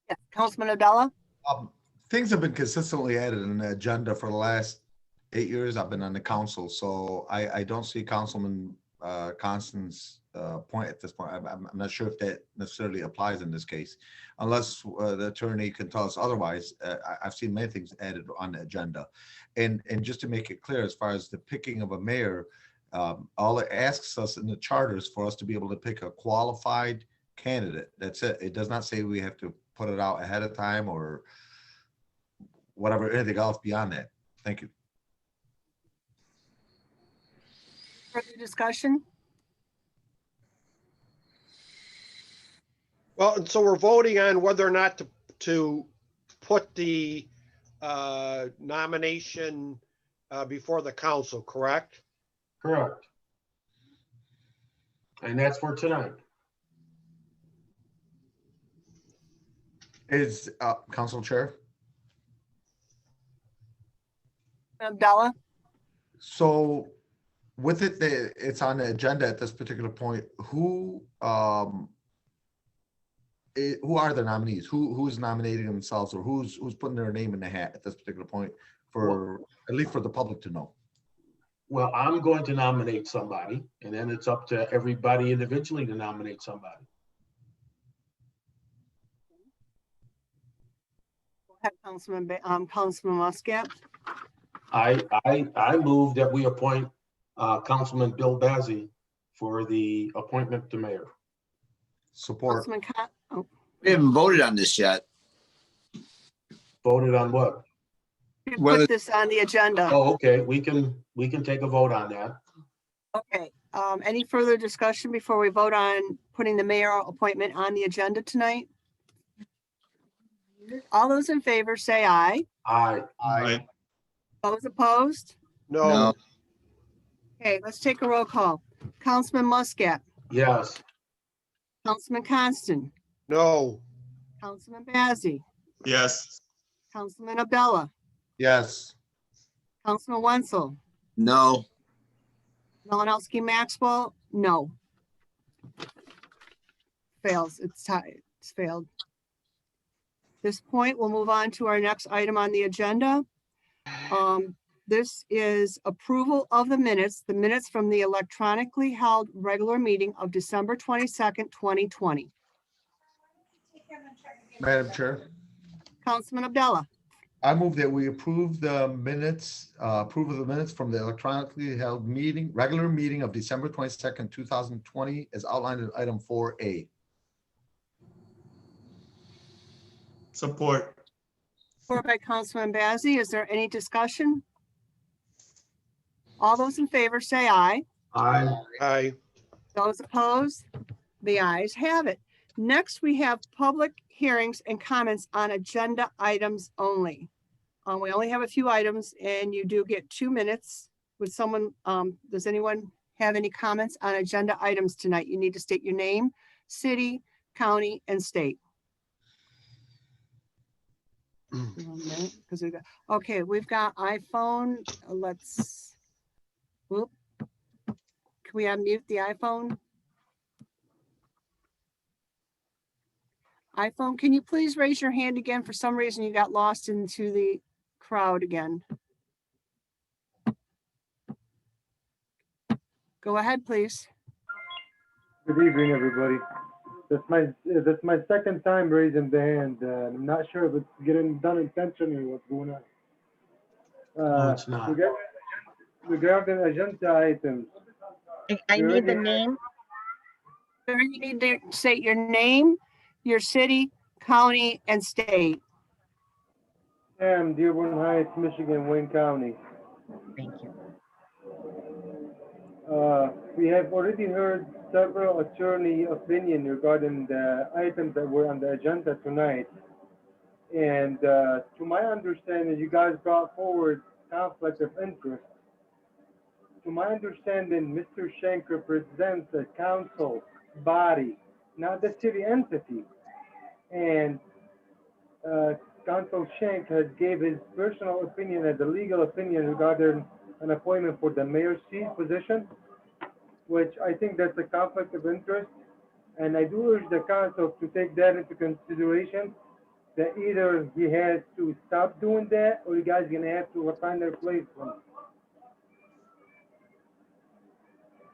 Speaker 1: Yeah, Councilman Abdullah?
Speaker 3: things have been consistently added in the agenda for the last 8 years I've been on the council, so I don't see Councilman Constant's point at this point. I'm not sure if that necessarily applies in this case, unless the attorney can tell us otherwise. I've seen many things added on the agenda. And just to make it clear, as far as the picking of a mayor, all it asks us in the charter is for us to be able to pick a qualified candidate. That's it. It does not say we have to put it out ahead of time or whatever, anything else beyond that. Thank you.
Speaker 1: Further discussion?
Speaker 5: Well, and so we're voting on whether or not to put the nomination before the council, correct?
Speaker 6: Correct. And that's for tonight.
Speaker 3: Is Council Chair?
Speaker 1: Abdullah?
Speaker 3: So with it, it's on the agenda at this particular point. Who are the nominees? Who's nominating themselves, or who's putting their name in the hat at this particular point, for at least for the public to know?
Speaker 6: Well, I'm going to nominate somebody, and then it's up to everybody individually to nominate somebody.
Speaker 1: Go ahead, Councilman Muscat.
Speaker 6: I move that we appoint Councilman Bill Bazey for the appointment to mayor.
Speaker 3: Support.
Speaker 1: Councilman
Speaker 7: We haven't voted on this yet.
Speaker 6: Voted on what?
Speaker 1: we
Speaker 7: Whether-
Speaker 1: put this on the agenda.
Speaker 6: Oh, okay, we can take a vote on that.
Speaker 1: Okay, any further discussion before we vote on putting the mayor appointment on the agenda tonight? All those in favor say aye.
Speaker 6: Aye.
Speaker 4: Aye.
Speaker 1: Those opposed?
Speaker 5: No.
Speaker 1: Okay, let's take a roll call. Councilman Muscat,
Speaker 6: Yes.
Speaker 1: Councilman Constant,
Speaker 5: No.
Speaker 1: Councilman Bazey,
Speaker 4: Yes,
Speaker 1: Councilman Abdullah,
Speaker 3: Yes.
Speaker 1: Councilman Wenzel,
Speaker 7: No.
Speaker 1: Malinowski Maxwell, no. Fails, it's tied, it's failed. At this point, we'll move on to our next item on the agenda. This is approval of the minutes from the electronically held regular meeting of December 22nd, 2020.
Speaker 3: Madam Chair,
Speaker 1: Councilman Abdullah,
Speaker 3: I move that we approve the minutes, from the electronically held regular meeting of December 22nd, 2020, as outlined in item 4A.
Speaker 4: support.
Speaker 1: support by Councilman Bazey. Is there any discussion? All those in favor say aye.
Speaker 6: Aye.
Speaker 5: Aye.
Speaker 1: Those opposed? The ayes have it. Next, we have public hearings and comments on agenda items only. We only have a few items and you do get 2 minutes. Would someone, does anyone have any comments on agenda items tonight? You need to state your name, city, county, and state. 1 minute, because we got, okay, we've got iPhone. Let's, whoop. Can we unmute the iPhone? iPhone, can you please raise your hand again? For some reason, you got lost into the crowd again. Go ahead, please.
Speaker 12: Good evening, everybody. That's my second time raising the hand. I'm not sure if it's getting done intentionally or what's going on.
Speaker 6: No, it's not.
Speaker 12: Regarding agenda items.
Speaker 2: I need the name.
Speaker 1: You need to state your name, your city, county, and state.
Speaker 12: Dearborn Heights, Michigan, Wayne County.
Speaker 2: Thank you.
Speaker 12: We have already heard several attorney opinion regarding the items that were on the agenda tonight. And to my understanding, you guys brought forward conflict of interest. To my understanding, Mr. Shank represents a council body, not the city entity. And Council Shank has gave his personal opinion as a legal opinion regarding an appointment for the mayor's seat position, which I think that's a conflict of interest. And I do urge the council to take that into consideration, that either he has to stop doing that or you guys are gonna have to find a replacement.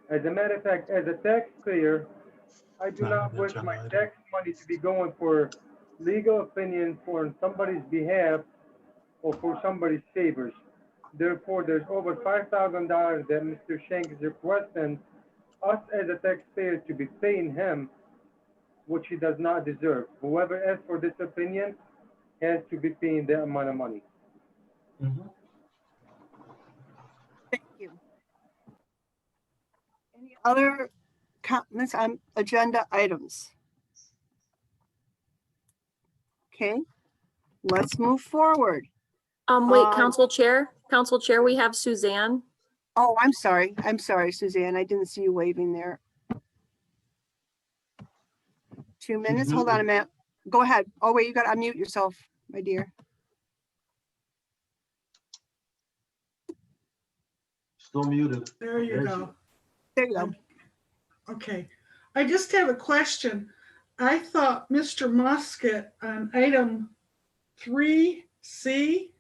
Speaker 12: As a matter of fact, as a taxpayer, I do not wish my tax money to be going for legal opinion for somebody's behalf or for somebody's favors. Therefore, there's over $5,000 that Mr. Shank is requesting us as a taxpayer to be paying him, which he does not deserve. Whoever asks for this opinion has to be paying that amount of money.
Speaker 1: Thank you. Any other comments on agenda items? Okay, let's move forward.
Speaker 11: Wait, Council Chair, we have Suzanne.
Speaker 1: Oh, I'm sorry, Suzanne. I didn't see you waving there. 2 minutes, hold on a minute. Go ahead. Oh, wait, you got to unmute yourself, my dear.
Speaker 6: Still muted.
Speaker 13: There you go.
Speaker 1: There you go.
Speaker 13: Okay, I just have a question. I thought Mr. Musket on item 3C,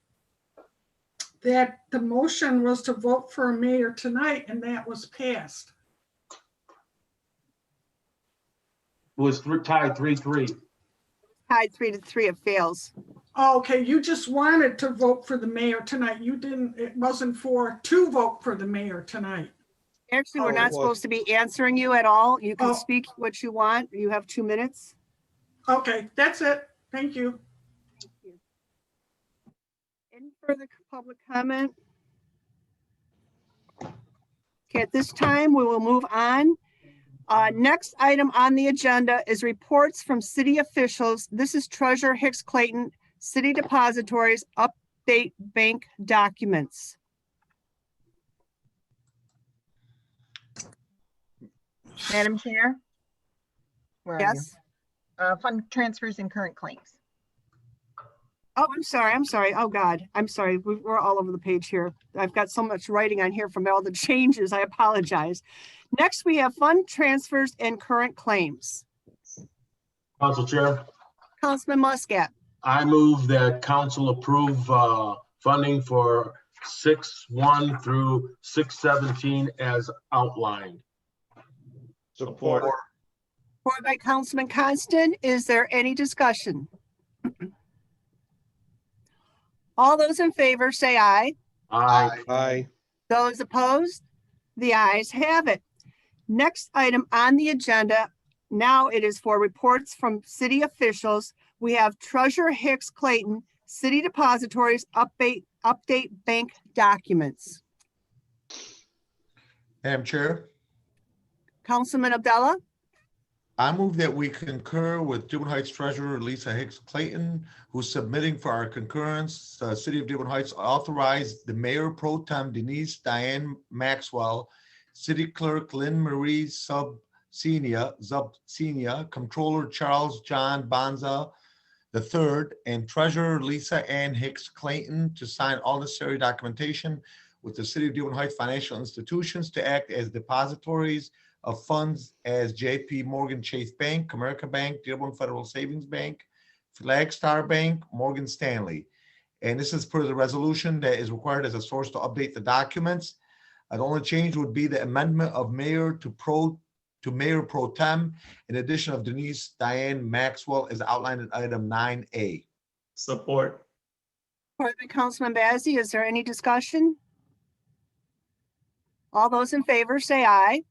Speaker 13: that the motion was to vote for a mayor tonight and that was passed.
Speaker 6: Was tied 3-3.
Speaker 1: Tied 3-3, it fails.
Speaker 13: Oh, okay, you just wanted to vote for the mayor tonight. You didn't, it wasn't to vote for the mayor tonight.
Speaker 1: Actually, we're
Speaker 5: Oh,
Speaker 1: not
Speaker 5: well-
Speaker 1: supposed to be answering you at all. You can
Speaker 13: Oh.
Speaker 1: speak what you want. You have 2 minutes.
Speaker 13: Okay, that's it. Thank you.
Speaker 1: Thank you. Any further public comment? Okay, at this time, we will move on. Next item on the agenda is reports from city officials. This is Treasurer Hicks Clayton, City Depositories, update bank documents.
Speaker 2: Madam Chair? Where are you?
Speaker 1: Yes?
Speaker 2: Fund transfers and current claims.
Speaker 1: Oh, I'm sorry. Oh, God, I'm sorry. We're all over the page here. I've got so much writing on here from all the changes. I apologize. Next, we have fund transfers and current claims.
Speaker 6: Council Chair,
Speaker 1: Councilman Muscat.
Speaker 6: I move that council approve funding for 6-1 through 6-17 as outlined.
Speaker 5: Support.
Speaker 1: Support by Councilman Constant. Is there any discussion? All those in favor say aye.
Speaker 6: Aye.
Speaker 5: Aye.
Speaker 1: Those opposed? The ayes have it. Next item on the agenda, now it is for reports from city officials. We have Treasurer Hicks Clayton, City Depositories, update bank documents.
Speaker 3: Madam Chair,
Speaker 1: Councilman Abdullah?
Speaker 3: I move that we concur with Dearborn Heights Treasurer Lisa Hicks Clayton, who's submitting for our concurrence. City of Dearborn Heights authorized the Mayor Pro Tem Denise Diane Maxwell, City Clerk Lynn Marie Zub Senior, Controller Charles John Bonza III, and Treasurer Lisa Ann Hicks Clayton to sign all necessary documentation with the City of Dearborn Heights financial institutions to act as depositories of funds as JP Morgan Chase Bank, Comerica Bank, Dearborn Federal Savings Bank, Flagstar Bank, Morgan Stanley. And this is per the resolution that is required as a source to update the documents. The only change would be the amendment of mayor to Mayor Pro Tem, in addition of Denise Diane Maxwell as outlined in item 9A.
Speaker 4: Support.
Speaker 1: Support by Councilman Bazey. Is there any discussion? All those in favor say aye.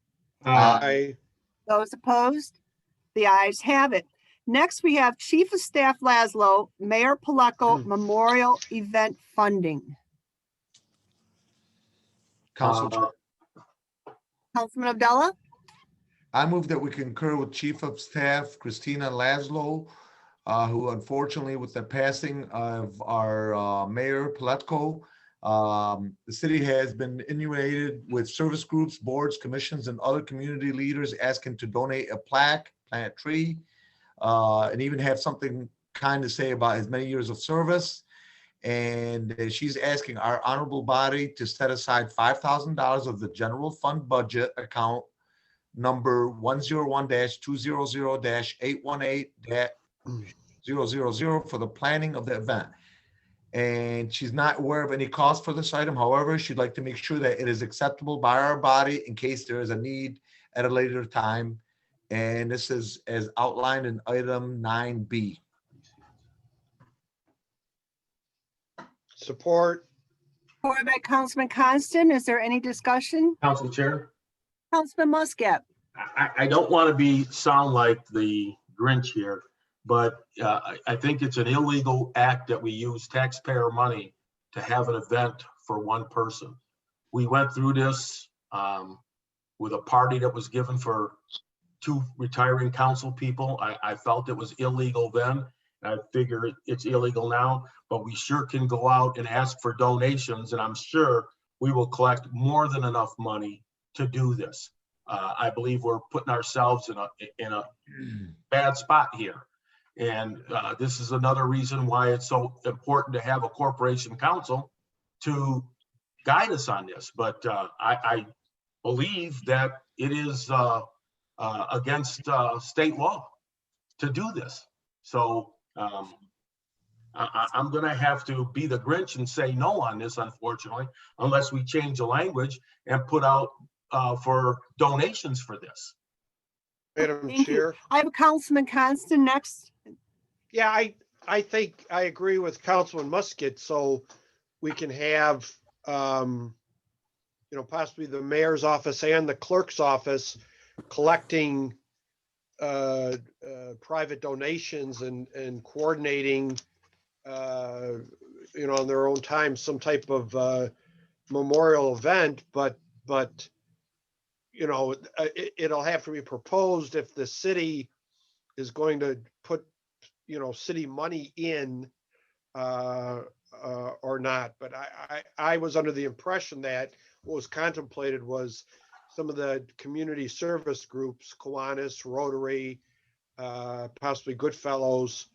Speaker 5: Aye.
Speaker 1: Those opposed? The ayes have it. Next, we have Chief of Staff Laszlo, Mayor Paletko Memorial Event Funding.
Speaker 3: Council,
Speaker 1: Councilman Abdullah,
Speaker 3: I move that we concur with Chief of Staff Christina Laszlo, who unfortunately with the passing of our Mayor Paletko, the city has been inundated with service groups, boards, commissions, and other community leaders asking to donate a plaque, plant a tree, and even have something kind to say about his many years of service. And she's asking our honorable body to set aside $5,000 of the general fund budget account number 101-200-818-000 for the planning of the event. And she's not aware of any cost for this item. However, she'd like to make sure that it is acceptable by our body in case there is a need at a later time. And this is as outlined in item 9B.
Speaker 5: Support.
Speaker 1: supported by Councilman Constant. Is there any discussion?
Speaker 6: Council Chair,
Speaker 1: Councilman Muscat.
Speaker 6: I don't want to sound like the Grinch here, but I think it's an illegal act that we use taxpayer money to have an event for one person. We went through this with a party that was given for 2 retiring council people. I felt it was illegal then. I figure it's illegal now, but we sure can go out and ask for donations, and I'm sure we will collect more than enough money to do this. I believe we're putting ourselves in a bad spot here. And this is another reason why it's so important to have a corporation council to guide us on this. But I believe that it is against state law to do this. So I'm going to have to be the Grinch and say no on this, unfortunately, unless we change the language and put out for donations for this.
Speaker 5: Madam
Speaker 1: Thank you.
Speaker 5: Chair.
Speaker 1: I have Councilman Constant next.
Speaker 5: Yeah, I think I agree with Councilman Muscat. So we can have, possibly the mayor's office and the clerk's office collecting private donations and coordinating, on their own time, some type of memorial event, but it'll have to be proposed if the city is going to put, city money in or not. But I was under the impression that what was contemplated was some of the community service groups, Kiwanis, Rotary, possibly Goodfellows,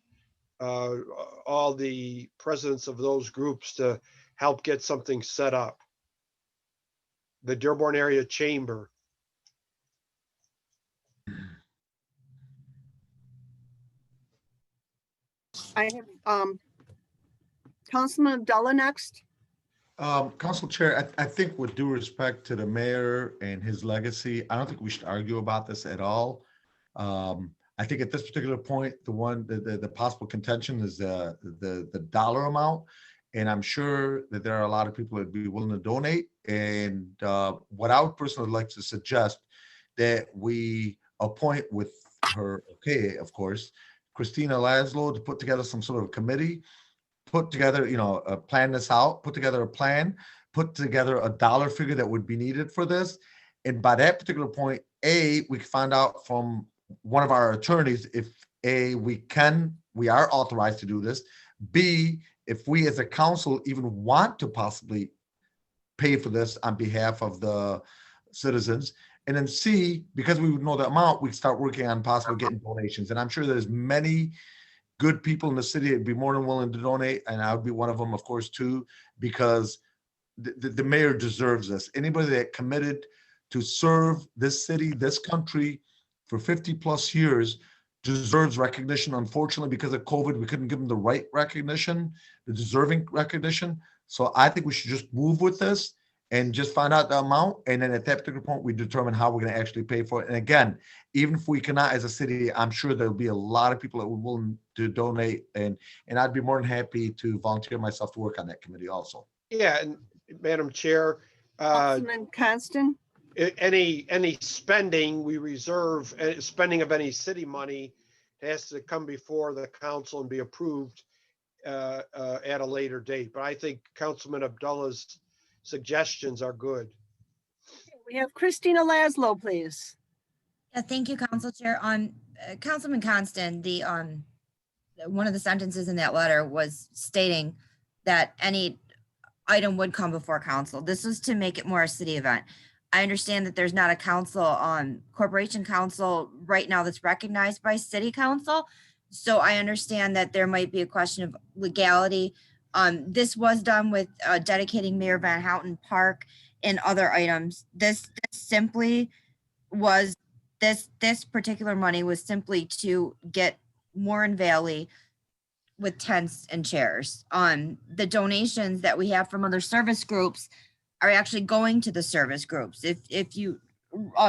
Speaker 5: all the presidents of those groups to help get something set up. The Dearborn Area Chamber.
Speaker 1: I have Councilman Abdullah next.
Speaker 3: Council Chair, I think with due respect to the mayor and his legacy, I don't think we should argue about this at all. I think at this particular point, the possible contention is the dollar amount. And I'm sure that there are a lot of people that'd be willing to donate. And what I would personally like to suggest that we appoint with her, of course, Christina Laszlo to put together some sort of committee, put together, plan this out, put together a plan, put together a dollar figure that would be needed for this. And by that particular point, we can find out from one of our attorneys if A, we are authorized to do this. B, if we as a council even want to possibly pay for this on behalf of the citizens. And then C, because we would know the amount, we start working on possibly getting donations. And I'm sure there's many good people in the city that'd be more than willing to donate. And I would be one of them, of course, too, because the mayor deserves this. Anybody that committed to serve this city, this country for 50 plus years deserves recognition. Unfortunately, because of COVID, we couldn't give them the right recognition, the deserving recognition. So I think we should just move with this and just find out the amount. And then at that particular point, we determine how we're going to actually pay for it. And again, even if we cannot as a city, I'm sure there'll be a lot of people that would willing to donate. And I'd be more than happy to volunteer myself to work on that committee also.
Speaker 5: Yeah, and Madam Chair,
Speaker 1: Councilman Constant,
Speaker 5: any spending we reserve, spending of any city money has to come before the council and be approved at a later date. But I think Councilman Abdullah's suggestions are good.
Speaker 1: we have Christina Laszlo, please.
Speaker 14: Yeah, thank you, Council Chair. On Councilman Constant, the one of the sentences in that letter was stating that any item would come before council. This was to make it more a city event. I understand that there's not a council corporation council right now that's recognized by city council. So I understand that there might be a question of legality. This was done with dedicating Mayor Van Houten Park and other items. This simply was, this particular money was simply to get Warren Valley with tents and chairs. The donations that we have from other service groups are actually going to the service groups. If you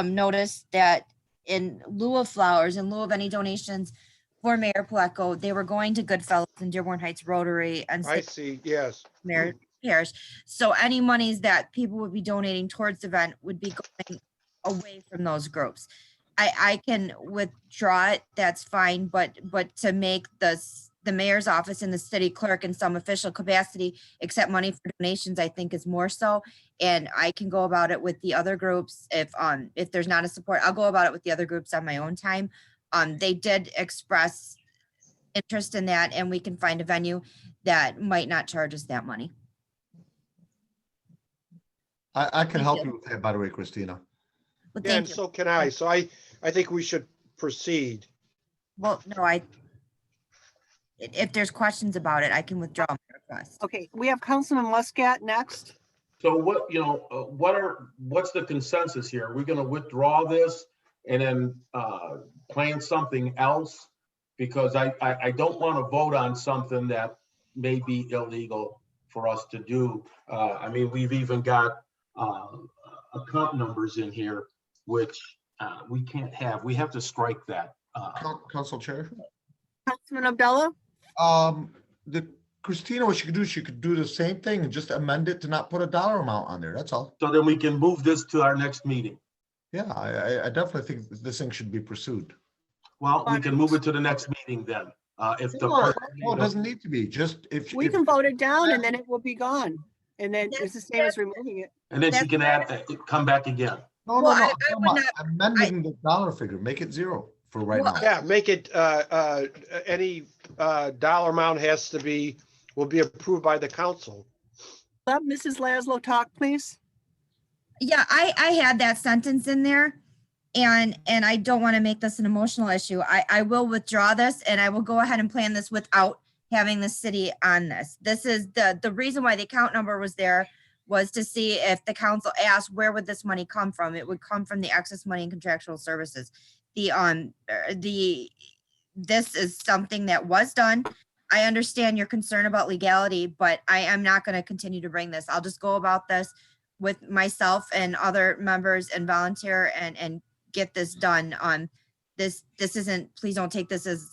Speaker 14: notice that in lieu of flowers, in lieu of any donations for Mayor Paletko, they were going to Goodfellas and Dearborn Heights Rotary and
Speaker 5: I see, yes.
Speaker 14: Mayor Parish. So any monies that people would be donating towards the event would be going away from those groups. I can withdraw it, that's fine, but to make the mayor's office and the city clerk in some official capacity accept money for donations, I think is more so. And I can go about it with the other groups. If there's not a support, I'll go about it with the other groups on my own time. They did express interest in that, and we can find a venue that might not charge us that money.
Speaker 3: I can
Speaker 14: Thank
Speaker 3: help
Speaker 14: you.
Speaker 3: you with that, by the way, Christina.
Speaker 14: Well,
Speaker 5: Yeah, and
Speaker 14: thank you.
Speaker 5: so can I. So I think we should proceed.
Speaker 14: Well, no, if there's questions about it, I can withdraw my request.
Speaker 1: Okay, we have Councilman Muscat next.
Speaker 6: So what, what's the consensus here? Are we gonna withdraw this and then plan something else? Because I don't want to vote on something that may be illegal for us to do. I mean, we've even got account numbers in here, which we can't have. We have to strike that.
Speaker 3: Council Chair.
Speaker 1: Councilman Abdullah,
Speaker 3: Christina, what she could do the same thing and just amend it to not put a dollar amount on there. That's all.
Speaker 6: So then we can move this to our next meeting.
Speaker 3: Yeah, I definitely think this thing should be pursued.
Speaker 6: Well, we can move it to the next meeting then. If the
Speaker 3: No, it doesn't need to be. Just if
Speaker 1: we can vote it down and then it will be gone. And then it's the same as removing it.
Speaker 6: and then she can add, come back again.
Speaker 3: No,
Speaker 14: Well,
Speaker 3: no,
Speaker 14: I
Speaker 3: no.
Speaker 14: would
Speaker 3: I'm
Speaker 14: not-
Speaker 3: amending the dollar figure. Make it zero for right
Speaker 14: Well,
Speaker 3: now.
Speaker 5: Yeah, make it, any dollar amount will be approved by the council.
Speaker 1: Let Mrs. Laszlo talk, please.
Speaker 14: Yeah, I had that sentence in there, and I don't want to make this an emotional issue. I will withdraw this, and I will go ahead and plan this without having the city on this. This is the reason why the account number was there, was to see if the council asked where would this money come from. It would come from the excess money and contractual services. This is something that was done. I understand your concern about legality, but I am not going to continue to bring this. I'll just go about this with myself and other members and volunteer and get this done. This isn't, please don't take this as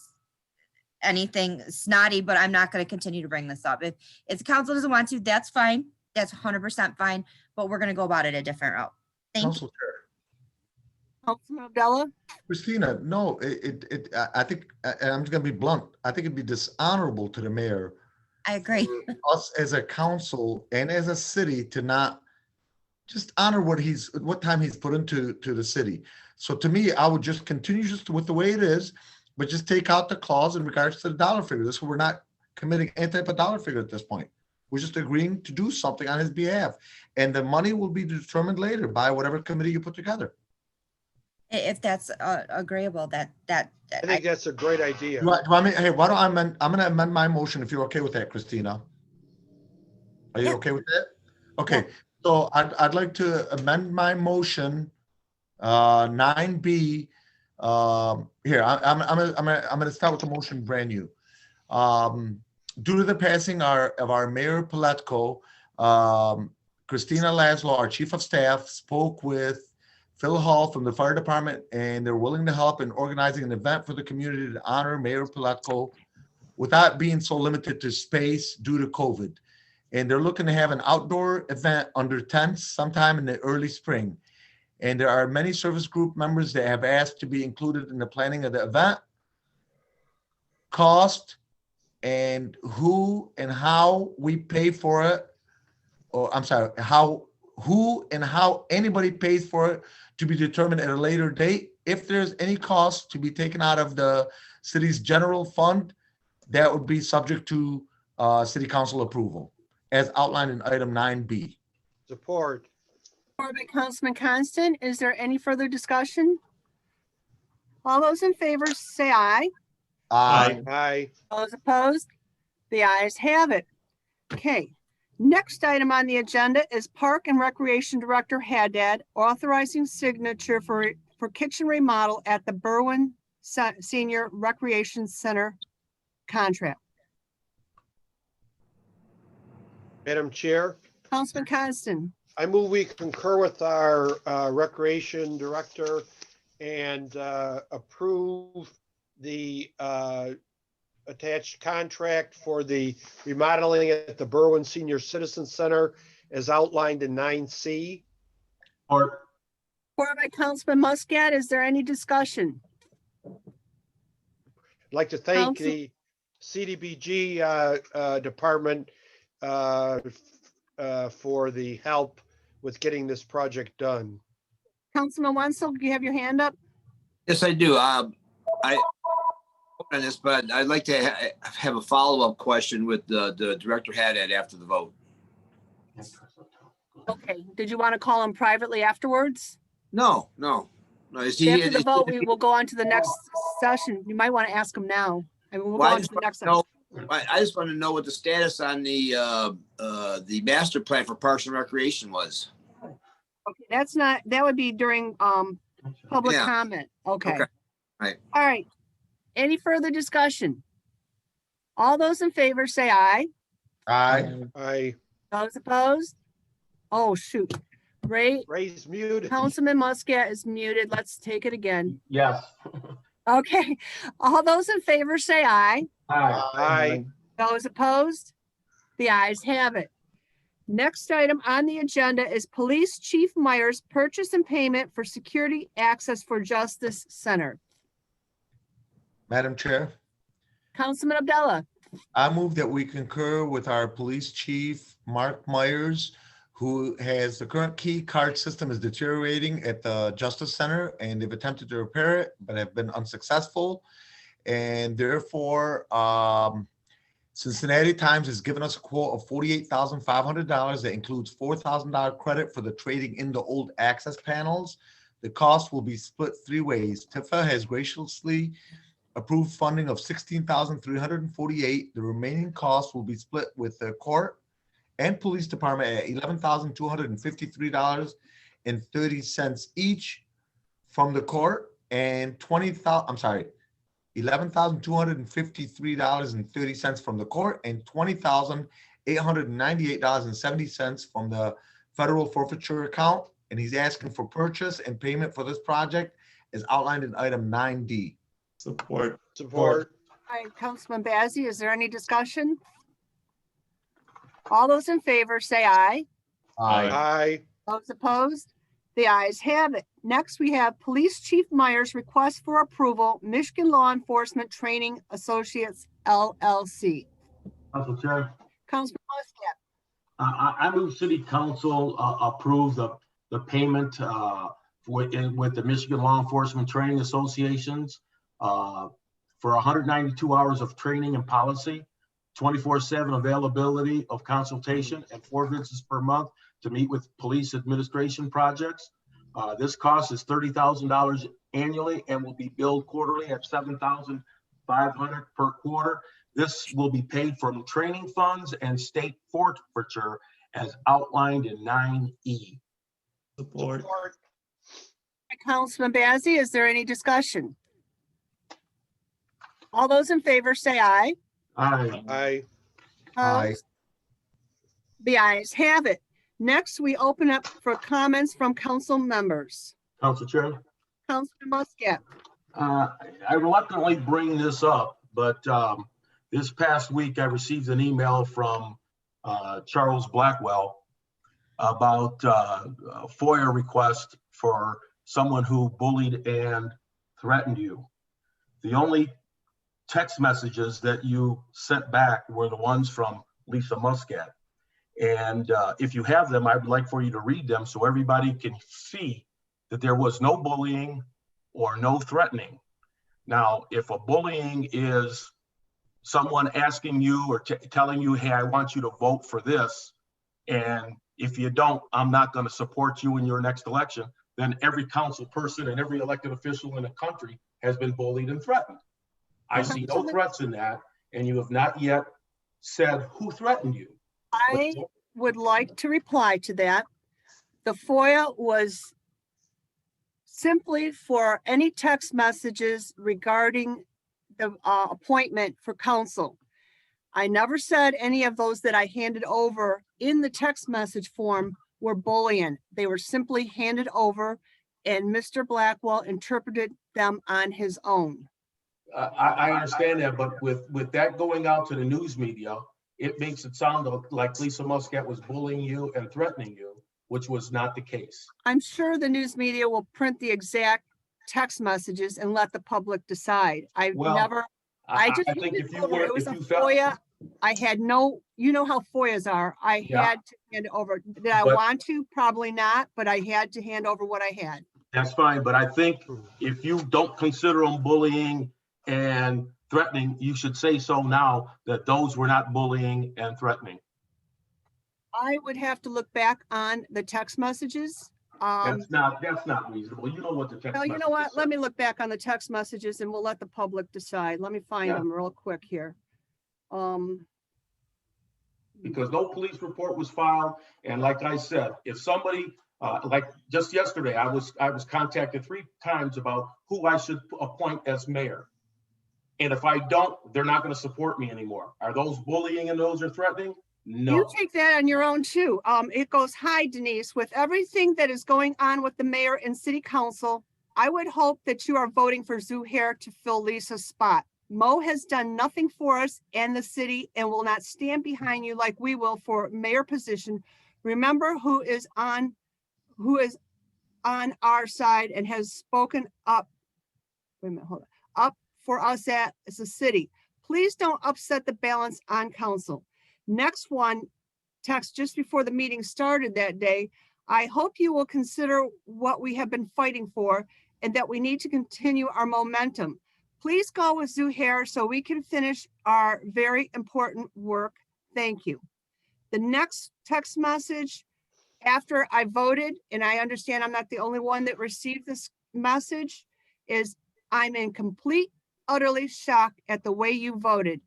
Speaker 14: anything snotty, but I'm not going to continue to bring this up. If the council doesn't want to, that's fine. That's 100% fine, but we're going to go about it a different route. Thank you.
Speaker 3: Council Chair.
Speaker 1: Councilman Abdullah,
Speaker 3: Christina, no, I think, and I'm just gonna be blunt, I think it'd be dishonorable to the mayor,
Speaker 14: I agree.
Speaker 3: for us as a council and as a city to not just honor what time he's put into the city. So to me, I would just continue just with the way it is, but just take out the clause in regards to the dollar figure. This we're not committing any type of dollar figure at this point. We're just agreeing to do something on his behalf, and the money will be determined later by whatever committee you put together.
Speaker 14: If that's agreeable, that
Speaker 5: I think that's a great idea.
Speaker 3: Hey, why don't I'm going to amend my motion if you're okay with that, Christina. Are you
Speaker 14: Yeah.
Speaker 3: okay with that? Okay, so I'd like to amend my motion, 9B. Here, I'm gonna start with the motion brand new. Due to the passing of our Mayor Paletko, Christina Laszlo, our Chief of Staff, spoke with Phil Hall from the Fire Department, and they're willing to help in organizing an event for the community to honor Mayor Paletko without being so limited to space due to COVID. And they're looking to have an outdoor event under tents sometime in the early spring. And there are many service group members that have asked to be included in the planning of the event. Cost and who and how we pay for it, or I'm sorry, who and how anybody pays for it to be determined at a later date. If there's any cost to be taken out of the city's general fund, that would be subject to city council approval, as outlined in item 9B.
Speaker 5: Support.
Speaker 1: Support by Councilman Constant. Is there any further discussion? All those in favor say aye.
Speaker 3: Aye.
Speaker 5: Aye.
Speaker 1: Those opposed? The ayes have it. Okay. Next item on the agenda is Park and Recreation Director Haddad authorizing signature for kitchen remodel at the Berwyn Senior Recreation Center contract.
Speaker 5: Madam Chair,
Speaker 1: Councilman Constant.
Speaker 5: I move we concur with our Recreation Director and approve the attached contract for the remodeling at the Berwyn Senior Citizen Center as outlined in 9C.
Speaker 6: Or
Speaker 1: Support by Councilman Muscat. Is there any discussion?
Speaker 5: I'd like to thank
Speaker 1: Council-
Speaker 5: the CDBG department for the help with getting this project done.
Speaker 1: Councilman Wenzel, do you have your hand up?
Speaker 7: Yes, I do. I on this, but I'd like to have a follow-up question with the Director Haddad after the vote.
Speaker 1: Okay. Did you want to call him privately afterwards?
Speaker 7: No. Is he?
Speaker 1: After the vote, we will go on to the next session. You might want to ask him now. I mean, we'll go
Speaker 7: Well,
Speaker 1: on to the next session.
Speaker 7: I just want to know what the status on the master plan for Parks and Recreation was.
Speaker 1: Okay, that's not, that would be during public
Speaker 7: Yeah.
Speaker 1: comment. Okay.
Speaker 7: Okay. Right.
Speaker 1: All right. Any further discussion? All those in favor say aye.
Speaker 3: Aye.
Speaker 5: Aye.
Speaker 1: Those opposed? Oh, shoot.
Speaker 5: Ray's muted.
Speaker 1: Councilman Muscat is muted. Let's take it again.
Speaker 6: yes.
Speaker 1: Okay. All those in favor say aye.
Speaker 6: Aye.
Speaker 5: Aye.
Speaker 1: Those opposed? The ayes have it. Next item on the agenda is Police Chief Myers purchase and payment for security access for Justice Center.
Speaker 3: Madam Chair,
Speaker 1: Councilman Abdullah.
Speaker 3: I move that we concur with our police chief, Mark Myers, who has the current key card system is deteriorating at the Justice Center, and they've attempted to repair it, but have been unsuccessful. And therefore, Cincinnati Times has given us a quote of $48,500 that includes $4,000 credit for the trading in the old access panels. The cost will be split three ways. Tifa has graciously approved funding of $16,348. The remaining cost will be split with the court and police department at $11,253.30 each from the court, and $11,253.30 from the court, and $20,898.70 from the federal forfeiture account. And he's asking for purchase and payment for this project as outlined in item 9D.
Speaker 4: Support.
Speaker 5: Support.
Speaker 1: All right, Councilman Bazey, is there any discussion? All those in favor say aye.
Speaker 5: Aye.
Speaker 1: Those opposed? The ayes have it. Next, we have Police Chief Myers request for approval, Michigan Law Enforcement Training Associates LLC.
Speaker 6: Council Chair,
Speaker 1: Councilman Muscat.
Speaker 6: I move city council approve the payment with the Michigan Law Enforcement Training Associations for 192 hours of training and policy, 24/7 availability of consultation, and 4 visits per month to meet with police administration projects. This cost is $30,000 annually and will be billed quarterly at $7,500 per quarter. This will be paid from training funds and state forfeiture as outlined in 9E.
Speaker 4: Support.
Speaker 1: Councilman Bazey, is there any discussion? All those in favor say aye.
Speaker 6: Aye.
Speaker 5: Aye.
Speaker 3: Aye.
Speaker 1: Opposed? The ayes have it. Next, we open up for comments from council members.
Speaker 6: Council Chair.
Speaker 1: Councilman Muscat.
Speaker 6: I reluctantly bring this up, but this past week I received an email from Charles Blackwell about a FOIA request for someone who bullied and threatened you. The only text messages that you sent back were the ones from Lisa Muscat. And if you have them, I would like for you to read them so everybody can see that there was no bullying or no threatening. Now, if a bullying is someone asking you or telling you, hey, I want you to vote for this, and if you don't, I'm not going to support you in your next election, then every council person and every elected official in the country has been bullied and threatened. I see no threats in that, and you have not yet said who threatened you.
Speaker 1: I would like to reply to that. The FOIA was simply for any text messages regarding the appointment for council. I never said any of those that I handed over in the text message form were bullying. They were simply handed over and Mr. Blackwell interpreted them on his own.
Speaker 6: I understand that, but with that going out to the news media, it makes it sound like Lisa Muscat was bullying you and threatening you, which was not the case.
Speaker 1: I'm sure the news media will print the exact text messages and let the public decide. I
Speaker 6: think if you were,
Speaker 1: it was
Speaker 6: if
Speaker 1: a
Speaker 6: you felt,
Speaker 1: FOIA. I had no, you know how FOIAs are. I
Speaker 6: Yeah.
Speaker 1: had to hand it over. Did I
Speaker 6: But-
Speaker 1: want to? Probably not, but I had to hand over what I had.
Speaker 6: that's fine, but I think if you don't consider them bullying and threatening, you should say so now that those were not bullying and threatening.
Speaker 1: I would have to look back on the text messages.
Speaker 6: That's not reasonable. You know what the text.
Speaker 1: Well, you know what? Let me look back on the text messages and we'll let the public decide. Let me find
Speaker 6: Yeah.
Speaker 1: them real quick here.
Speaker 6: Because no police report was filed, and like I said, if somebody, like just yesterday, I was contacted 3 times about who I should appoint as mayor. And if I don't, they're not going to support me anymore. Are those bullying and those are threatening?
Speaker 1: You
Speaker 6: No.
Speaker 1: take that on your own too. It goes, hi Denise, with everything that is going on with the mayor and city council, I would hope that you are voting for Zuhair to fill Lisa's spot. Mo has done nothing for us and the city and will not stand behind you like we will for mayor position. Remember who is on our side and has spoken up. Wait a minute, hold on. Up for us as a city. Please don't upset the balance on council. Next one, text just before the meeting started that day. I hope you will consider what we have been fighting for and that we need to continue our momentum. Please go with Zuhair so we can finish our very important work. Thank you. The next text message after I voted, and I understand I'm not the only one that received this message, is I'm in complete, utterly shock at the way you voted.